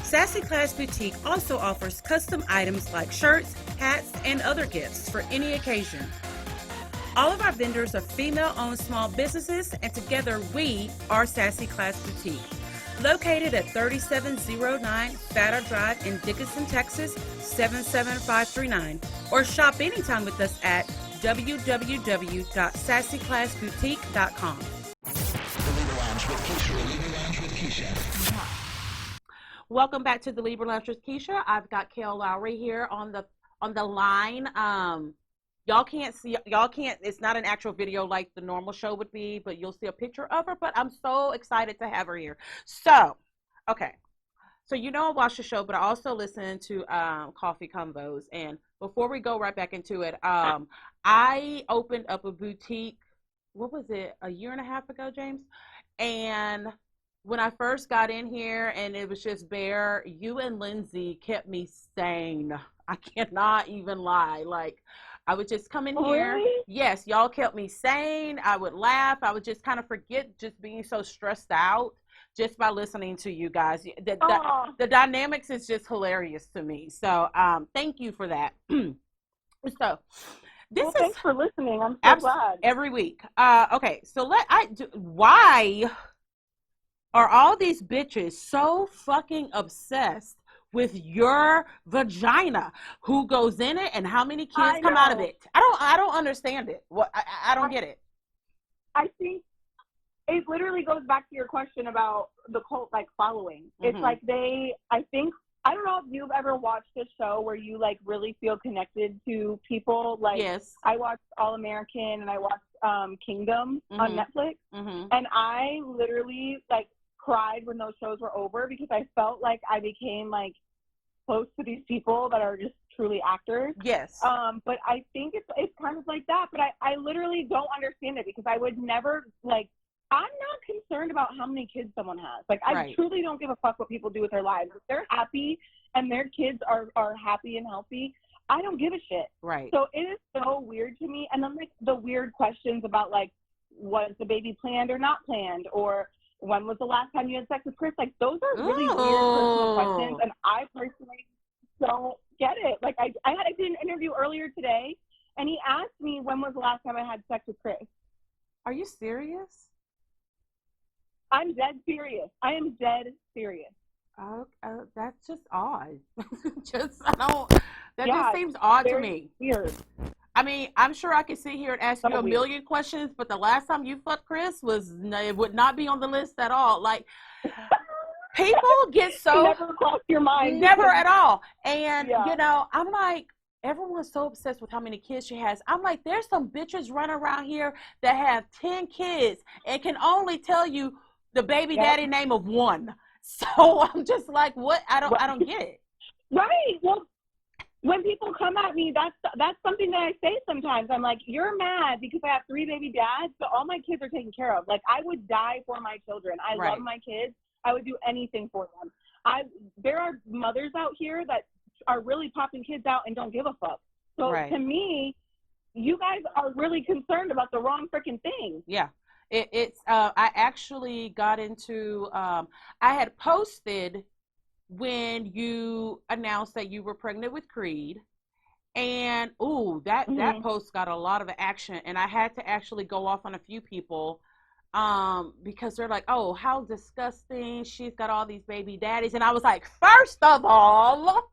S1: Sassy Class Boutique also offers custom items like shirts, hats, and other gifts for any occasion. All of our vendors are female-owned small businesses, and together we are Sassy Class Boutique. Located at 3709 Fatter Drive in Dickinson, Texas, 77539. Or shop anytime with us at www.sassyclassboutique.com.
S5: The Libra Lounge with Keisha. The Libra Lounge with Keisha.
S1: Welcome back to the Libra Lounge with Keisha. I've got Kail Lowry here on the line. Y'all can't, it's not an actual video like the normal show would be, but you'll see a picture of her, but I'm so excited to have her here. So, okay. So, you know, I watch the show, but I also listen to Coffee Convos. And before we go right back into it, I opened up a boutique, what was it, a year and a half ago, James? And when I first got in here and it was just bare, you and Lindsay kept me sane. I cannot even lie. Like, I would just come in here.
S4: Really?
S1: Yes, y'all kept me sane. I would laugh. I would just kind of forget just being so stressed out just by listening to you guys. The dynamics is just hilarious to me. So thank you for that. So
S4: thanks for listening. I'm so glad.
S1: Every week. Okay, so why are all these bitches so fucking obsessed with your vagina? Who goes in it and how many kids come out of it? I don't understand it. I don't get it.
S4: I think it literally goes back to your question about the cult like following. It's like I don't know if you've ever watched a show where you like really feel connected to people. Like,
S1: yes.
S4: I watched All American and I watched Kingdom on Netflix, and I literally like cried when those shows were over because I felt like I became like close to these people that are just truly actors.
S1: Yes.
S4: But I think it's kind of like that, but I literally don't understand it because I would never like, I'm not concerned about how many kids someone has. Like, I truly don't give a fuck what people do with their lives. If they're happy and their kids are happy and healthy, I don't give a shit.
S1: Right.
S4: So it is so weird to me. And then like the weird questions about like, was the baby planned or not planned? Or when was the last time you had sex with Chris? Like, those are really weird personal questions, and I personally don't get it. Like, I did an interview earlier today, and he asked me when was the last time I had sex with Chris.
S1: Are you serious?
S4: I'm dead serious. I am dead serious.
S1: That's just odd. Just seems odd to me.
S4: Weird.
S1: I mean, I'm sure I could sit here and ask you a million questions, but the last time you fucked Chris it would not be on the list at all. Like, people get so
S4: never crossed your mind.
S1: Never at all. And you know, I'm like, everyone's so obsessed with how many kids she has. I'm like, there's some bitches running around here that have 10 kids and can only tell you the baby daddy name of one. So I'm just like, what? I don't get it.
S4: Right. Well, when people come at me, that's something that I say sometimes. I'm like, you're mad because I have 3 baby dads, but all my kids are taken care of. Like, I would die for my children. I love my kids. I would do anything for them. There are mothers out here that are really popping kids out and don't give a fuck. So to me, you guys are really concerned about the wrong freaking thing.
S1: Yeah. I actually got into, I had posted when you announced that you were pregnant with Creed, and that post got a lot of action, and I had to actually go off on a few people because they're like, oh, how disgusting, she's got all these baby daddies. And I was like, first of all,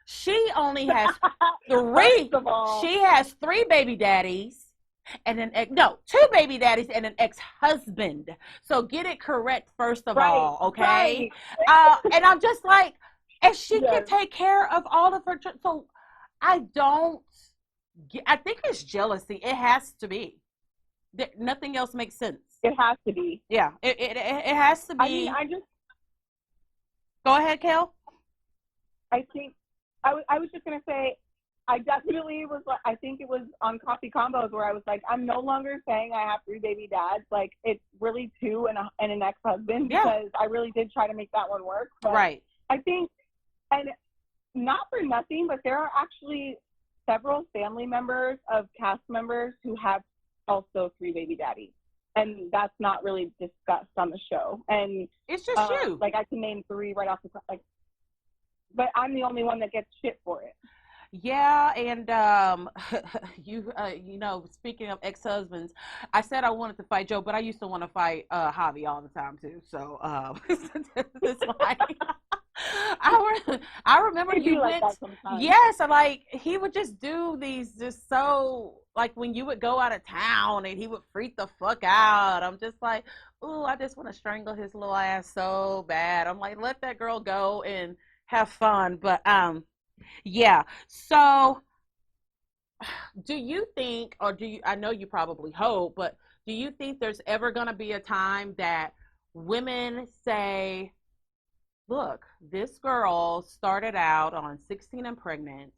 S1: she only has 3. She has 3 baby daddies and 2 baby daddies and an ex-husband. So get it correct first of all, okay? And I'm just like, and she can take care of all of her. So I think it's jealousy. It has to be. Nothing else makes sense.
S4: It has to be.
S1: Yeah, it has to be.
S4: I mean,
S1: Go ahead, Kail.
S4: I think I was just gonna say, I definitely was. I think it was on Coffee Combos where I was like, I'm no longer saying I have 3 baby dads. Like, it's really 2 and an ex-husband, because I really did try to make that one work. But I think, and not for nothing, but there are actually several family members of cast members who have also 3 baby daddies, and that's not really discussed on the show. And
S1: it's just you.
S4: Like, I can name 3 right off the top. Like, but I'm the only one that gets shit for it.
S1: Yeah, and you know, speaking of ex-husbands, I said I wanted to fight Joe, but I used to want to fight Javi all the time too. So it's like I remember you went. Yes, like he would just do these, just so, like when you would go out of town and he would freak the fuck out. I'm just like, ooh, I just want to strangle his little ass so bad. I'm like, let that girl go and have fun. But yeah. So do you think, or I know you probably hope, but do you think there's ever going to be a time that women say, look, this girl started out on 16 and pregnant.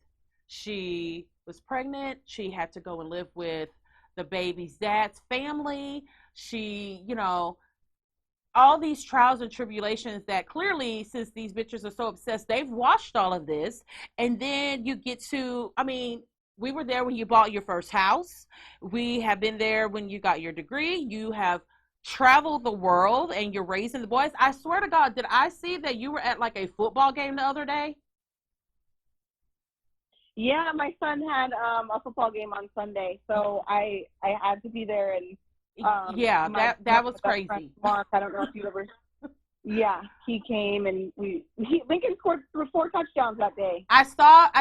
S1: She was pregnant. She had to go and live with the baby's dad's family. She, you know, all these trials and tribulations that clearly, since these bitches are so obsessed, they've watched all of this. And then you get to, I mean, we were there when you bought your first house. We have been there when you got your degree. You have traveled the world and you're raising the boys. I swear to God, did I see that you were at like a football game the other day?
S4: Yeah, my son had a football game on Sunday, so I had to be there. And
S1: yeah, that was crazy.
S4: Mark, I don't know if you ever. Yeah, he came and Lincoln scored 4 touchdowns that day.
S1: I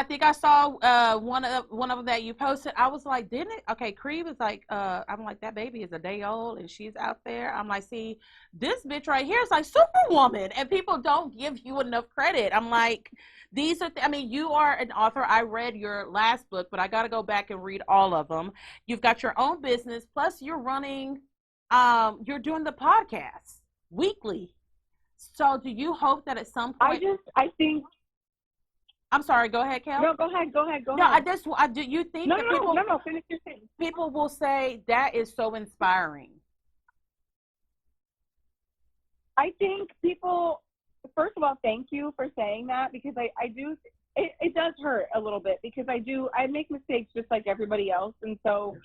S1: think I saw one of them that you posted. I was like, didn't it? Okay, Creed was like, I'm like, that baby is a day old and she's out there. I'm like, see, this bitch right here is like Superwoman, and people don't give you enough credit. I'm like, these are, I mean, you are an author. I read your last book, but I got to go back and read all of them. You've got your own business, plus you're running, you're doing the podcast weekly. So do you hope that at some point,
S4: I think,
S1: I'm sorry, go ahead, Kail.
S4: No, go ahead.
S1: No, do you think
S4: no,
S1: that
S4: no, finish your thing.
S1: People will say that is so inspiring?
S4: I think people, first of all, thank you for saying that, because I do, it does hurt a little bit, because I make mistakes just like everybody else. And so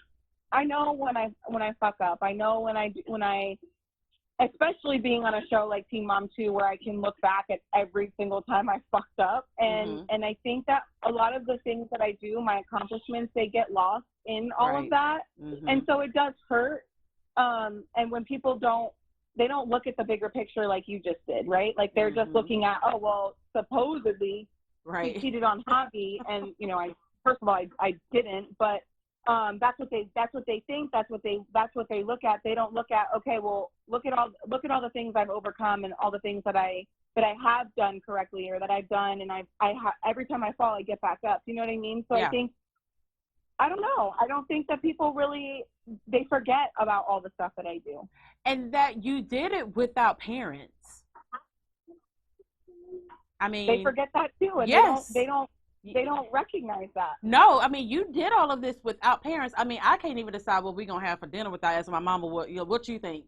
S4: I know when I fuck up. I know when I especially being on a show like Teen Mom 2, where I can look back at every single time I fucked up. And and I think that a lot of the things that I do, my accomplishments, they get lost in all of that. And so it does hurt. And when people don't look at the bigger picture like you just did, right? Like they're just looking at, oh, well, supposedly he cheated on Javi, and you know, first of all, I didn't, but that's what they think. That's what they look at. They don't look at, okay, well, look at all the things I've overcome and all the things that I have done correctly, or that I've done, and every time I fall, I get back up. You know what I mean? So I think, I don't know. I don't think that people really, they forget about all the stuff that I do.
S1: And that you did it without parents. I mean,
S4: they forget that too. And
S1: yes.
S4: They don't they don't recognize that.
S1: No, I mean, you did all of this without parents. I mean, I can't even decide what we're going to have for dinner without asking my mama what you think.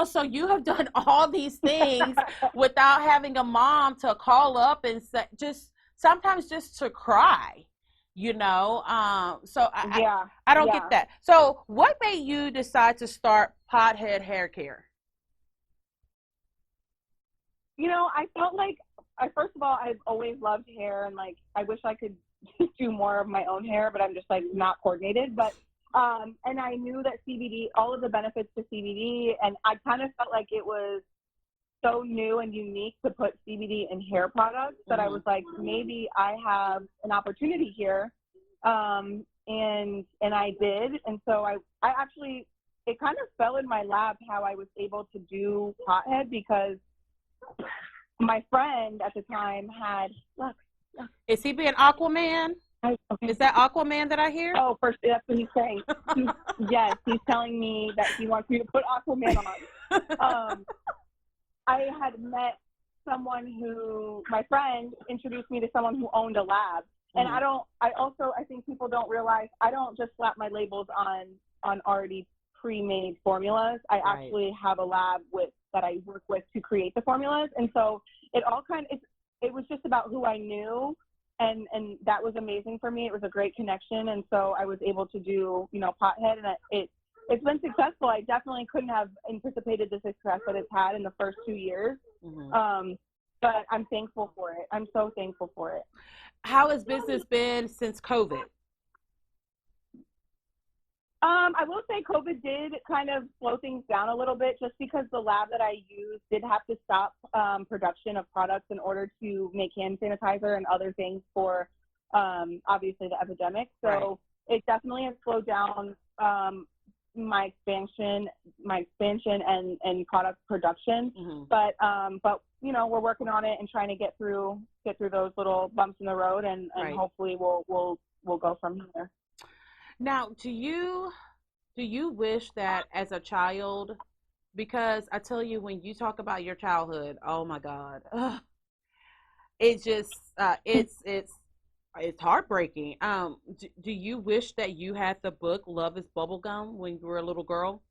S1: So you have done all these things without having a mom to call up and say, just sometimes just to cry, So I don't get that. So what made you decide to start Pothead Hair Care?
S4: I felt like first of all, I've always loved hair, and like I wish I could do more of my own hair, but I'm just like not coordinated. But and I knew that CBD, all of the benefits to CBD, and I kind of felt like it was so new and unique to put CBD in hair products that I was like, maybe I have an opportunity here, and I did, and so I actually, it kind of fell in my lap how I was able to do Pothead, because my friend at the time had, look.
S1: Is he being Aquaman?
S4: Okay.
S1: Is that Aquaman that I hear?
S4: Oh, first, that's what he's saying. Yes, he's telling me that he wants me to put Aquaman on. I had met my friend introduced me to someone who owned a lab. And I think people don't realize, I don't just slap my labels on already pre-made formulas. I actually have a lab that I work with to create the formulas. And so it was just about who I knew, and that was amazing for me. It was a great connection, and so I was able to do, Pothead, and it's been successful. I definitely couldn't have anticipated the success that it's had in the first 2 years. But I'm thankful for it. I'm so thankful for it.
S1: How has business been since COVID?
S4: I will say COVID did kind of slow things down a little bit, just because the lab that I used did have to stop production of products in order to make hand sanitizer and other things for obviously the epidemic. So it definitely has slowed down my expansion and product production. But we're working on it and trying to get through those little bumps in the road, and hopefully we'll go from there.
S1: Now, do you wish that as a child, because I tell you, when you talk about your childhood, oh my God, it just it's heartbreaking. Do you wish that you had the book Love is Bubblegum when you were a little girl?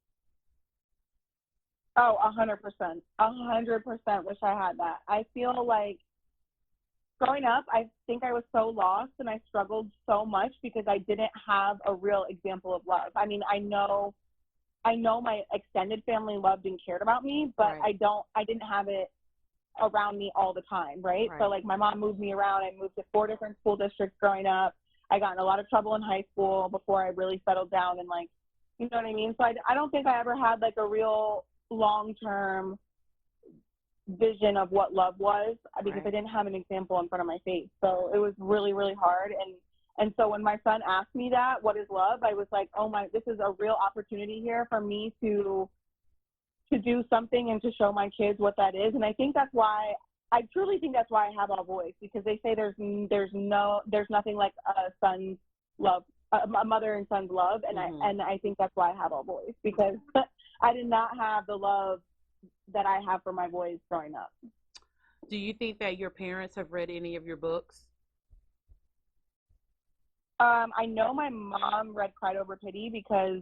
S4: Oh, 100%. 100% wish I had that. I feel like growing up, I think I was so lost, and I struggled so much because I didn't have a real example of love. I mean, I know my extended family loved and cared about me, but I didn't have it around me all the time, right? So like my mom moved me around. I moved to 4 different school districts growing up. I got in a lot of trouble in high school before I really settled down, and like, you know what I mean? So I don't think I ever had like a real long-term vision of what love was, because I didn't have an example in front of my face. So it was really, really hard. And so when my son asked me that, what is love? I was like, oh my, this is a real opportunity here for me to do something and to show my kids what that is. And I truly think that's why I have a voice, because they say there's nothing like a son's love, a mother and son's love. And I think that's why I have a voice, because I did not have the love that I have for my boys growing up.
S1: Do you think that your parents have read any of your books?
S4: I know my mom read Cried Over Pity, because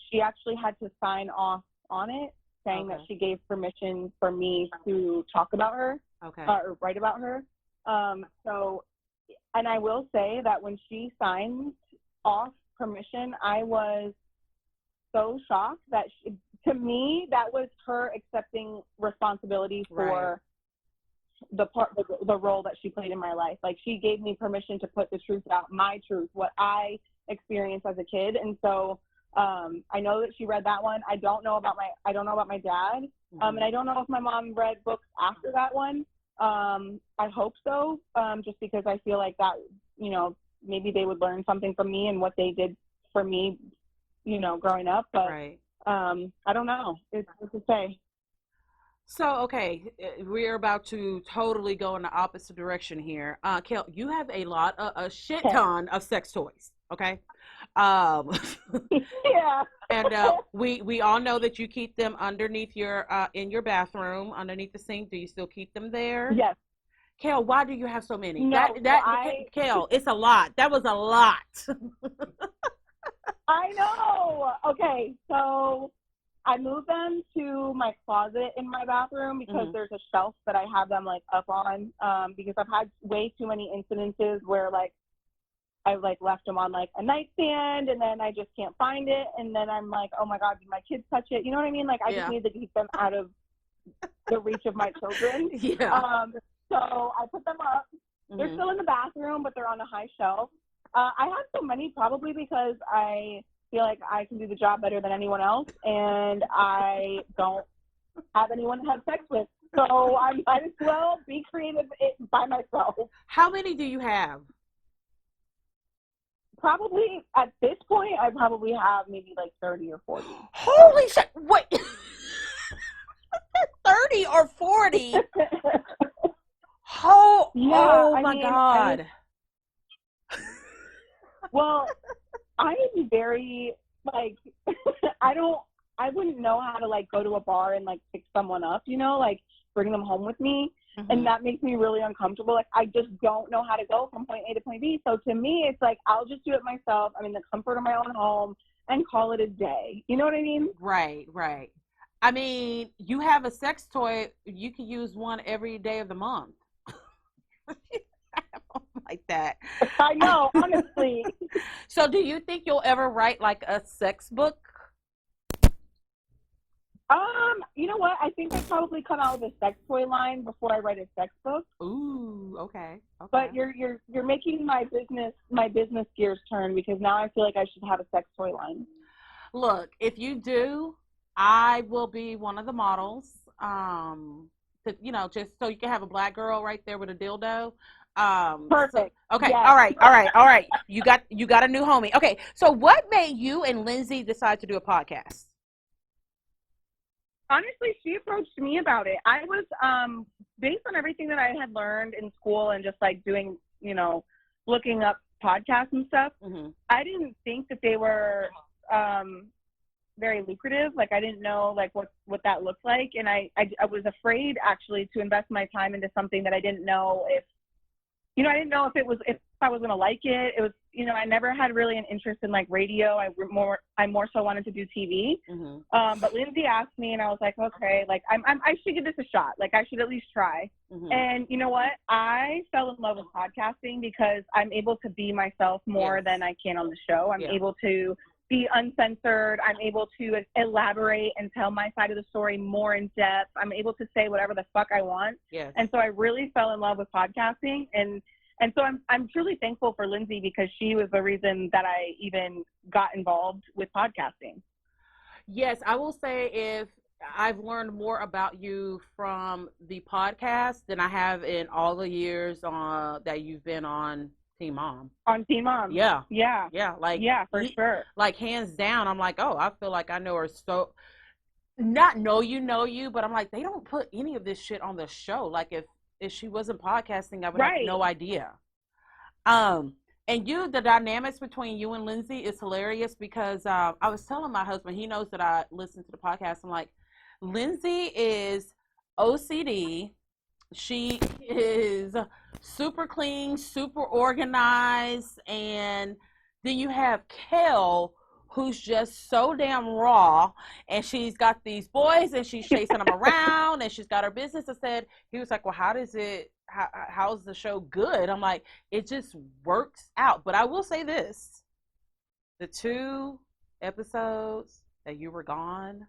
S4: she actually had to sign off on it, saying that she gave permission for me to talk about her, or write about her. And I will say that when she signed off permission, I was so shocked that to me, that was her accepting responsibility for the role that she played in my life. Like, she gave me permission to put the truth out, my truth, what I experienced as a kid. And so I know that she read that one. I don't know about my dad. And I don't know if my mom read books after that one. I hope so, just because I feel like that, maybe they would learn something from me and what they did for me, growing up. But I don't know. It's hard to say.
S1: So, okay, we're about to totally go in the opposite direction here. Kail, you have a shit ton of sex toys, okay?
S4: Yeah.
S1: And we all know that you keep them underneath in your bathroom, underneath the sink. Do you still keep them there?
S4: Yes.
S1: Kail, why do you have so many?
S4: No,
S1: Kail, it's a lot. That was a lot.
S4: I know. Okay, so I moved them to my closet in my bathroom because there's a shelf that I have them like up on, because I've had way too many incidences where like I like left them on like a nightstand and then I just can't find it, and then I'm like, oh my God, did my kids touch it? You know what I mean? Like I just need to keep them out of the reach of my children.
S1: Yeah.
S4: So I put them up. They're still in the bathroom, but they're on a high shelf. I have so many probably because I feel like I can do the job better than anyone else, and I don't have anyone to have sex with. So I might as well be creative by myself.
S1: How many do you have?
S4: Probably at this point, I probably have maybe like 30 or 40.
S1: Holy shit! Wait, 30 or 40? Oh my God!
S4: Well, I am very like I wouldn't know how to like go to a bar and like pick someone up, you know, like bring them home with me. And that makes me really uncomfortable. Like I just don't know how to go from point A to point B. So to me, it's like I'll just do it myself. I'm in the comfort of my own home and call it a day. You know what I mean?
S1: Right. I mean, you have a sex toy. You can use one every day of the month. Like that.
S4: I know, honestly.
S1: So do you think you'll ever write like a sex book?
S4: You know what? I think I'd probably come out with a sex toy line before I write a sex book.
S1: Ooh, okay.
S4: But you're making my business gears turn, because now I feel like I should have a sex toy line.
S1: Look, if you do, I will be one of the models. Just so you can have a black girl right there with a dildo.
S4: Perfect.
S1: Okay.
S4: Yes.
S1: All right. You got a new homie. Okay. So what made you and Lindsay decide to do a podcast?
S4: Honestly, she approached me about it. I was, based on everything that I had learned in school and just like doing, looking up podcasts and stuff, I didn't think that they were very lucrative. Like I didn't know like what that looked like. And I was afraid actually to invest my time into something that I didn't know if I was going to like it. It was, I never had really an interest in like radio. I more so wanted to do TV. But Lindsay asked me and I was like, okay, like I should give this a shot. Like I should at least try. And you know what? I fell in love with podcasting because I'm able to be myself more than I can on the show. I'm able to be uncensored. I'm able to elaborate and tell my side of the story more in depth. I'm able to say whatever the fuck I want. And so I really fell in love with podcasting. And so I'm truly thankful for Lindsay because she was the reason that I even got involved with podcasting.
S1: Yes, I will say if I've learned more about you from the podcast than I have in all the years that you've been on Teen Mom.
S4: On Teen Mom.
S1: Yeah.
S4: Like, yeah, for sure.
S1: Like hands down, I'm like, oh, I feel like I know her so. Not know you, but I'm like, they don't put any of this shit on the show. Like if she wasn't podcasting, I would have no idea. And the dynamics between you and Lindsay is hilarious because I was telling my husband, he knows that I listen to the podcast. I'm like, Lindsay is OCD. She is super clean, super organized, and then you have Kail, who's just so damn raw, and she's got these boys and she's chasing them around and she's got her business. He was like, well, how's the show good? I'm like, it just works out. But I will say this, the 2 episodes that you were gone,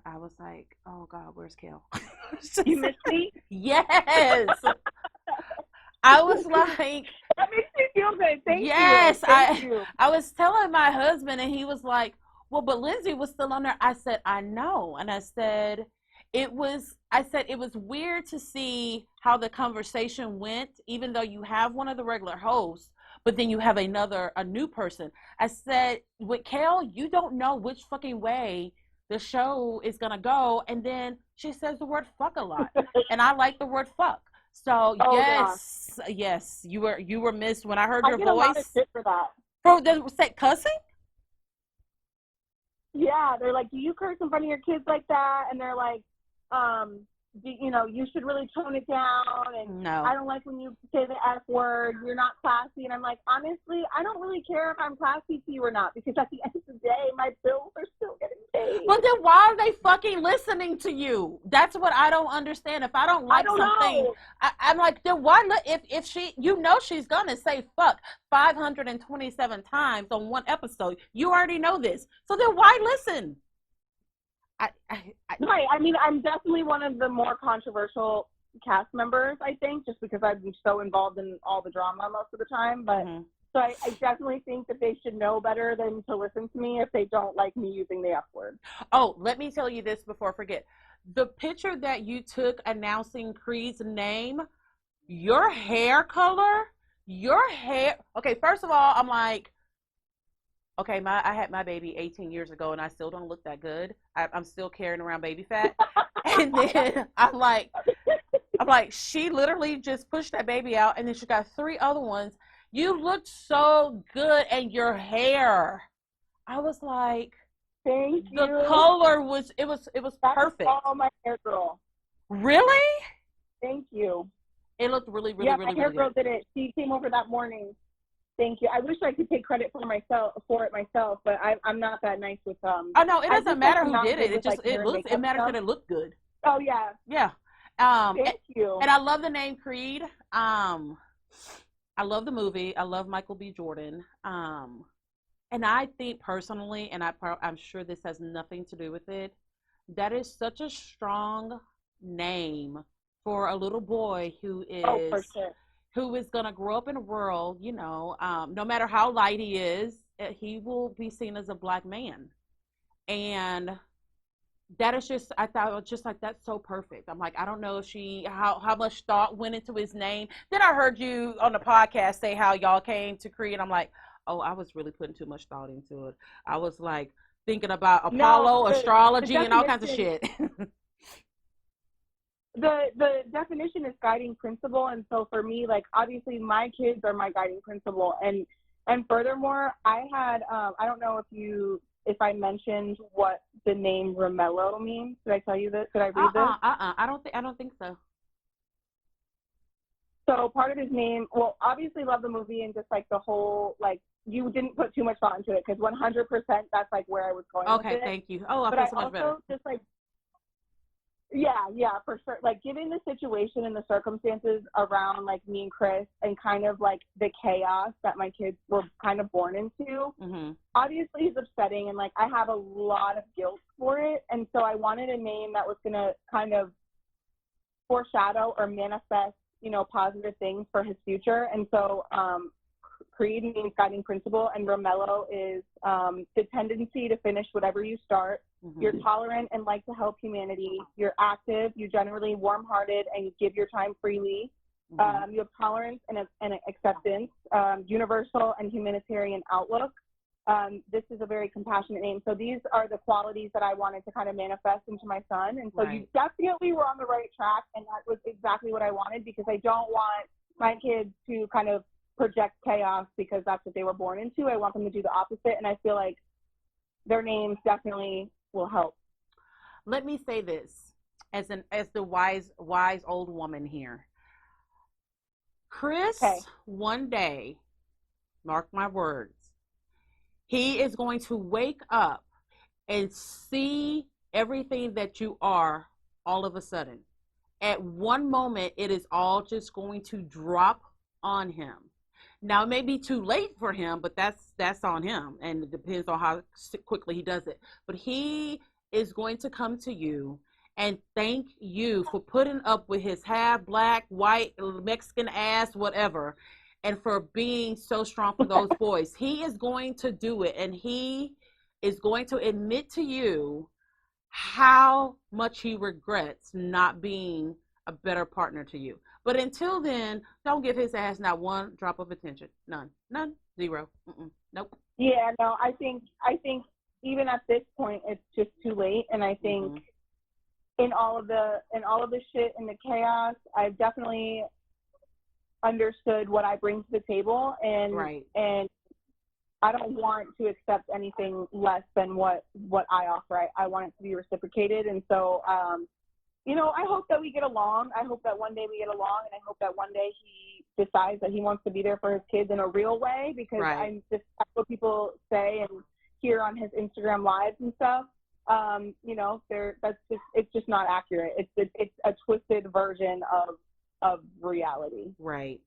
S1: I was like, oh God, where's Kail?
S4: You missed me?
S1: Yes. I was like,
S4: that makes me feel good. Thank you.
S1: Thank you. I was telling my husband, and he was like, well, but Lindsay was still on there. I said, I know. And I said, it was weird to see how the conversation went, even though you have one of the regular hosts, but then you have a new person. I said, with Kail, you don't know which fucking way the show is going to go. And then she says the word fuck a lot. And I like the word fuck. So yes, you were missed when I heard your voice.
S4: I get a lot of shit for that.
S1: For the cussing?
S4: Yeah, they're like, do you curse in front of your kids like that? And they're like, you know, you should really tone it down, and
S1: No.
S4: I don't like when you say the F word, you're not classy. And I'm like, honestly, I don't really care if I'm classy to you or not, because at the end of the day, my bills are still getting paid.
S1: But then why are they fucking listening to you? That's what I don't understand. If I don't like something, I'm like, then why? If she, you know, she's gonna say fuck 527 times on one episode. You already know this, so then why listen?
S4: Right. I mean, I'm definitely one of the more controversial cast members, I think, just because I'm so involved in all the drama most of the time. But so I definitely think that they should know better than to listen to me if they don't like me using the F word.
S1: Oh, let me tell you this before I forget. The picture that you took announcing Creed's name, your hair color, okay, first of all, I'm like, okay, I had my baby 18 years ago, and I still don't look that good. I'm still carrying around baby fat. And then I'm like, she literally just pushed that baby out, and then she got 3 other ones. You looked so good, and your hair. I was like,
S4: thank you.
S1: The color was perfect.
S4: Oh, my hair girl.
S1: Really?
S4: Thank you.
S1: It looked really
S4: my
S1: really
S4: hair
S1: really
S4: girl
S1: good.
S4: did it. She came over that morning. Thank you. I wish I could take credit for it myself, but I'm not that nice with
S1: Oh no, it doesn't matter who did it. It matters that it looked good.
S4: Oh yeah.
S1: Yeah.
S4: Thank you.
S1: And I love the name Creed. I love the movie. I love Michael B. Jordan. And I think personally, and I'm sure this has nothing to do with it, that is such a strong name for a little boy who is
S4: for sure.
S1: Who is going to grow up in a world, you know, no matter how light he is, he will be seen as a black man. And that is just, I thought just like, that's so perfect. I'm like, I don't know if how much thought went into his name. Then I heard you on the podcast say how y'all came to Creed. I'm like, oh, I was really putting too much thought into it. I was like thinking about Apollo, astrology, and all kinds of shit.
S4: The definition is guiding principle, and so for me, like, obviously my kids are my guiding principle, and furthermore, I had I don't know if I mentioned what the name Romello means. Did I tell you this? Did I read this?
S1: I don't think so.
S4: So part of his name, well, obviously love the movie, and just like the whole, like, you didn't put too much thought into it, because 100% that's like where I was going.
S1: Okay,
S4: with it.
S1: Thank you. Oh, I
S4: but
S1: feel so much better.
S4: Just like, yeah, for sure. Like, given the situation and the circumstances around, like, me and Chris, and kind of like the chaos that my kids were kind of born into, obviously it's upsetting, and like I have a lot of guilt for it, and so I wanted a name that was gonna kind of foreshadow or manifest, you know, positive things for his future. And so Creed means guiding principle, and Romello is the tendency to finish whatever you start. You're tolerant and like to help humanity. You're active. You're generally warm-hearted, and you give your time freely. You have tolerance and acceptance, universal and humanitarian outlook. This is a very compassionate name. So these are the qualities that I wanted to kind of manifest into my son. And so you definitely were on the right track, and that was exactly what I wanted, because I don't want my kids to kind of project chaos because that's what they were born into. I want them to do the opposite, and I feel like their names definitely will help.
S1: Let me say this as the wise old woman here. Chris, one day, mark my words, he is going to wake up and see everything that you are all of a sudden. At one moment, it is all just going to drop on him. Now, it may be too late for him, but that's on him, and it depends on how quickly he does it. But he is going to come to you and thank you for putting up with his half black, white, Mexican ass, whatever, and for being so strong for those boys. He is going to do it, and he is going to admit to you how much he regrets not being a better partner to you. But until then, don't give his ass not one drop of attention. None, zero. Nope.
S4: Yeah, no, I think even at this point, it's just too late. And I think in all of the shit and the chaos, I've definitely understood what I bring to the table, and I don't want to accept anything less than what I offer. I want it to be reciprocated, and so I hope that we get along. I hope that one day we get along, and I hope that one day he decides that he wants to be there for his kids in a real way, because
S1: Right.
S4: that's what people say and hear on his Instagram lives and stuff. It's just not accurate. It's a twisted version of reality.
S1: Right.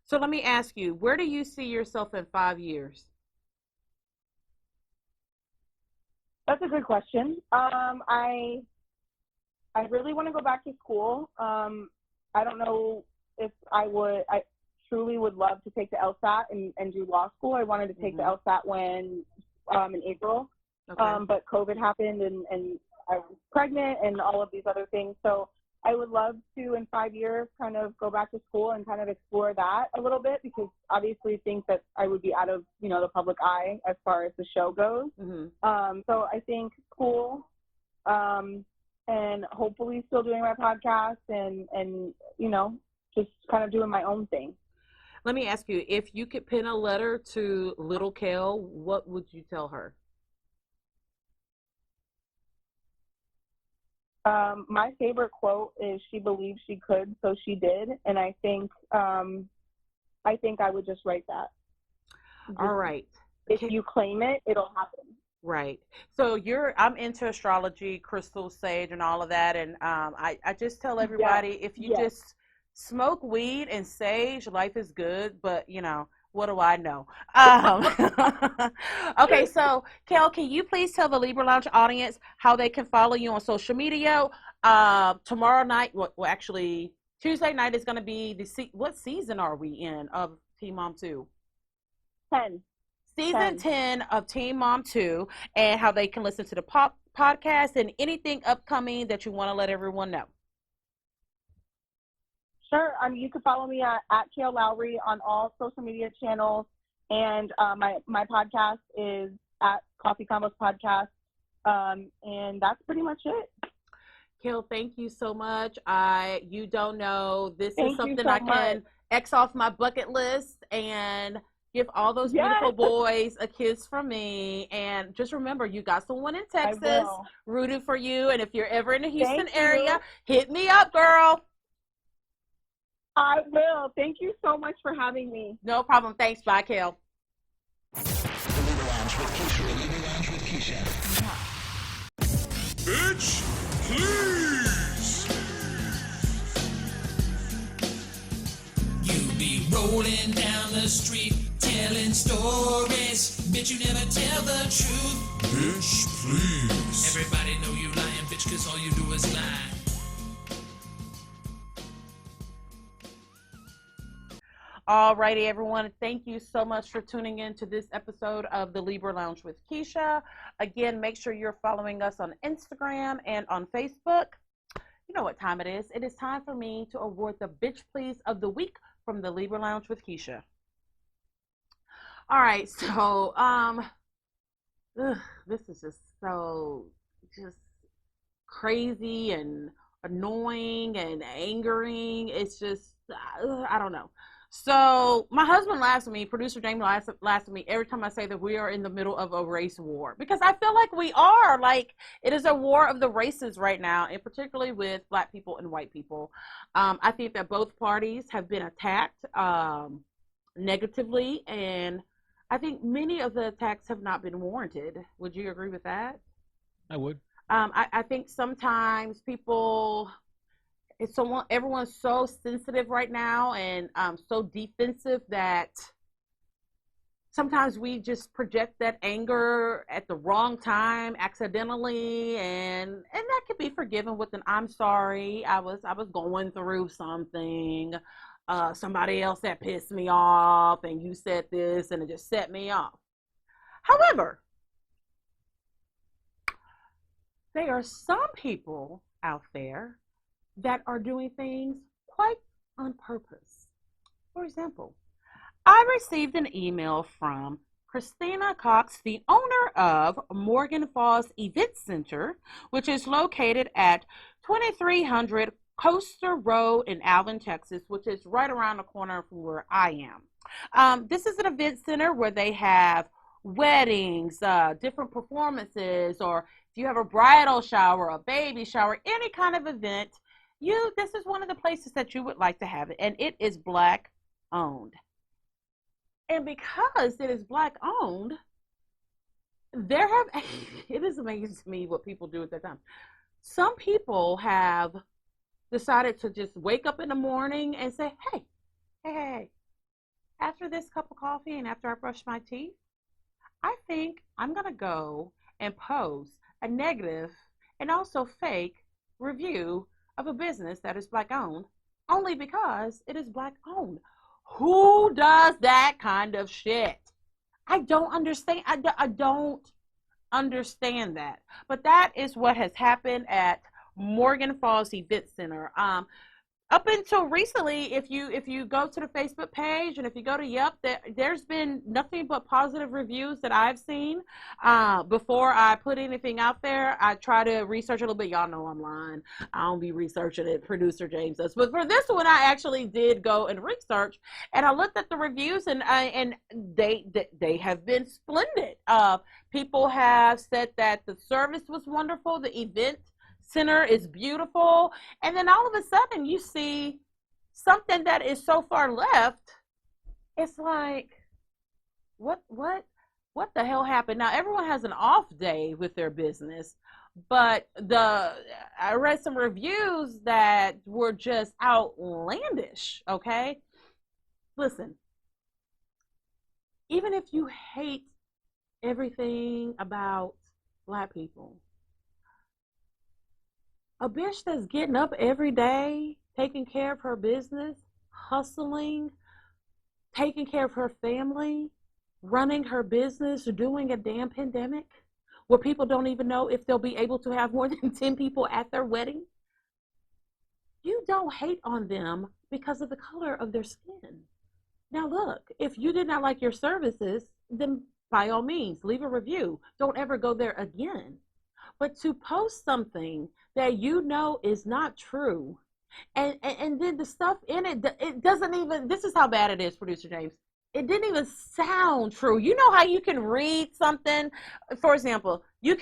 S1: So let me ask you, where do you see yourself in 5 years?
S4: That's a good question. I really want to go back to school. I don't know if I would. I truly would love to take the LSAT and do law school. I wanted to take the LSAT when in April,
S1: Okay.
S4: but COVID happened and I was pregnant and all of these other things. So I would love to, in 5 years, kind of go back to school and kind of explore that a little bit, because obviously think that I would be out of the public eye as far as the show goes. So I think school. And hopefully still doing my podcast and just kind of doing my own thing.
S1: Let me ask you, if you could pen a letter to little Kail, what would you tell her?
S4: My favorite quote is, "She believed she could, so she did," and I think I would just write that.
S1: All right.
S4: If you claim it, it'll happen.
S1: Right. So I'm into astrology, crystal, sage, and all of that. And I just tell everybody, if you just smoke weed and sage, life is good. But, what do I know? Okay, so Kail, can you please tell the Libra Lounge audience how they can follow you on social media? Tomorrow night, well, actually, Tuesday night is going to be what season are we in of Teen Mom 2?
S4: 10.
S1: Season 10 of Teen Mom 2, and how they can listen to the podcast and anything upcoming that you want to let everyone know.
S4: Sure. You can follow me at Kail Lowry on all social media channels, and my podcast is at Coffee Combos Podcast, and that's pretty much it.
S1: Kail, thank you so much. You don't know, this
S4: Thank
S1: is something
S4: you so
S1: I can
S4: much.
S1: X off my bucket list and give all those beautiful boys a kiss from me. And just remember, you got someone in Texas rooting for you. And if you're ever in the Houston area, hit me up, girl.
S4: I will. Thank you so much for having me.
S1: No problem. Thanks. Bye, Kail.
S5: The Libra Lounge with Keisha. The Libra Lounge with Keisha.
S3: Bitch, please. You be rolling down the street, telling stories. Bitch, you never tell the truth. Bitch, please. Everybody know you lying, bitch, cause all you do is lie.
S1: Alrighty, everyone. Thank you so much for tuning in to this episode of the Libra Lounge with Keisha. Again, make sure you're following us on Instagram and on Facebook. You know what time it is. It is time for me to award the Bitch Please of the Week from the Libra Lounge with Keisha. All right, so this is just crazy and annoying and angering. It's just I don't know. So my husband laughs at me, producer James laughs at me every time I say that we are in the middle of a race war, because I feel like we are. Like, it is a war of the races right now, and particularly with Black people and white people. I think that both parties have been attacked negatively, and I think many of the attacks have not been warranted. Would you agree with that?
S2: I would.
S1: I think sometimes everyone's so sensitive right now and so defensive that sometimes we just project that anger at the wrong time accidentally, and that can be forgiven with an "I'm sorry, I was going through something, somebody else that pissed me off and you said this and it just set me off." However, there are some people out there that are doing things quite on purpose. For example, I received an email from Christina Cox, the owner of Morgan Falls Event Center, which is located at 2300 Coaster Road in Alvin, Texas, which is right around the corner from where I am. This is an event center where they have weddings, different performances, or if you have a bridal shower, a baby shower, any kind of event, this is one of the places that you would like to have it, and it is Black owned. And because it is Black owned, there have it is amazing to me what people do at that time. Some people have decided to just wake up in the morning and say, hey, after this cup of coffee and after I brush my teeth, I think I'm going to go and post a negative and also fake review of a business that is Black owned only because it is Black owned. Who does that kind of shit? I don't understand. I don't understand that. But that is what has happened at Morgan Falls Event Center. Up until recently, if you go to the Facebook page and if you go to Yelp, there's been nothing but positive reviews that I've seen. Before I put anything out there, I try to research a little bit. Y'all know I'm lying. I don't be researching it. Producer James does. But for this one, I actually did go and research, and I looked at the reviews, and they have been splendid. People have said that the service was wonderful, the event center is beautiful, and then all of a sudden you see something that is so far left. It's like, what the hell happened? Now everyone has an off day with their business, but I read some reviews that were just outlandish. Okay, listen, even if you hate everything about Black people, a bitch that's getting up every day, taking care of her business, hustling, taking care of her family, running her business, doing a damn pandemic where people don't even know if they'll be able to have more than 10 people at their wedding. You don't hate on them because of the color of their skin. Now look, if you did not like your services, then by all means, leave a review. Don't ever go there again. But to post something that you know is not true, and then the stuff in it doesn't even, this is how bad it is, Producer James. It didn't even sound true. You know how you can read something? For example, you're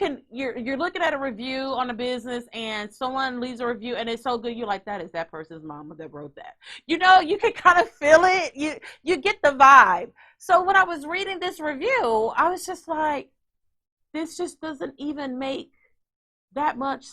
S1: looking at a review on a business and someone leaves a review and it's so good, you're like, that is that person's mama that wrote that. You know, you can kind of feel it. You get the vibe. So when I was reading this review, I was just like, this just doesn't even make that much.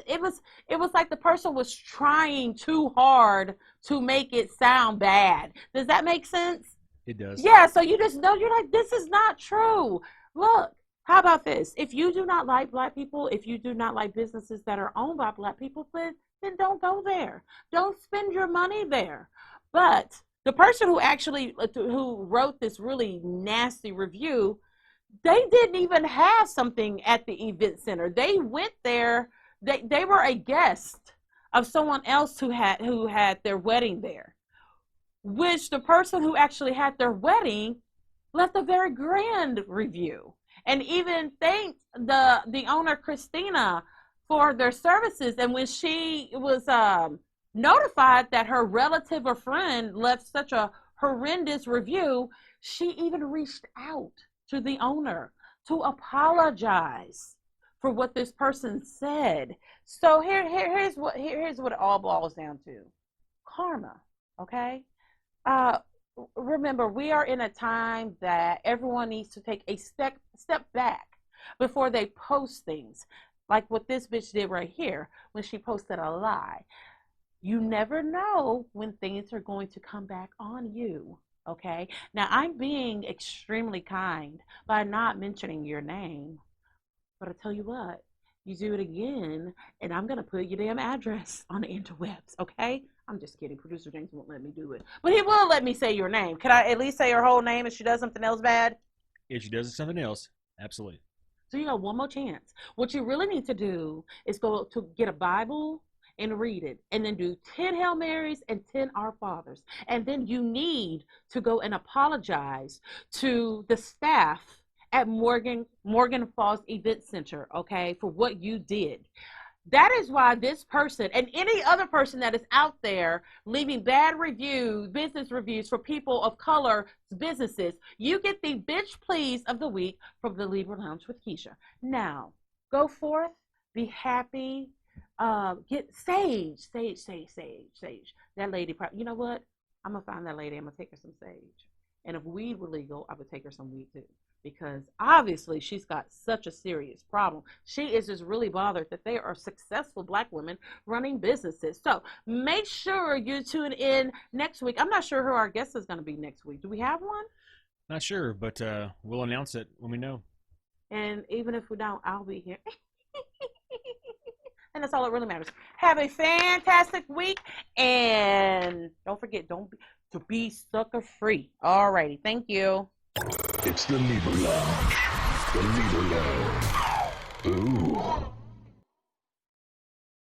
S1: It was like the person was trying too hard to make it sound bad. Does that make sense?
S2: It does.
S1: Yeah, so you just know, you're like, this is not true. Look, how about this? If you do not like Black people, if you do not like businesses that are owned by Black people, then don't go there. Don't spend your money there. But the person who wrote this really nasty review, they didn't even have something at the event center. They went there. They were a guest of someone else who had their wedding there, which the person who actually had their wedding left a very grand review and even thanked the owner, Christina, for their services. And when she was notified that her relative or friend left such a horrendous review, she even reached out to the owner to apologize for what this person said. So here's what it all boils down to: karma. Okay. Remember, we are in a time that everyone needs to take a step back before they post things, like what this bitch did right here when she posted a lie. You never know when things are going to come back on you. Okay. Now I'm being extremely kind by not mentioning your name, but I tell you what, you do it again, and I'm gonna put your damn address on the interwebs. Okay. I'm just kidding. Producer James won't let me do it, but he will let me say your name. Can I at least say her whole name if she does something else bad?
S2: If she does something else, absolutely.
S1: So you got one more chance. What you really need to do is go to get a Bible and read it, and then do 10 Hail Marys and 10 Our Fathers. And then you need to go and apologize to the staff at Morgan Falls Event Center, okay, for what you did. That is why this person and any other person that is out there leaving bad reviews, business reviews for people of color businesses, you get the bitch please of the week from the Libra Lounge with Keisha. Now, go forth, be happy, Get Sage. That lady, you know what? I'm gonna find that lady. I'm gonna take her some Sage. And if weed were legal, I would take her some weed too. Because obviously she's got such a serious problem. She is just really bothered that there are successful Black women running businesses. So make sure you tune in next week. I'm not sure who our guest is going to be next week. Do we have one?
S2: Not sure, but we'll announce it when we know.
S1: And even if we don't, I'll be here. And that's all that really matters. Have a fantastic week. And don't forget, to be sucker free. All righty. Thank you.
S5: It's the Libra Lounge. The Libra Lounge. Ooh.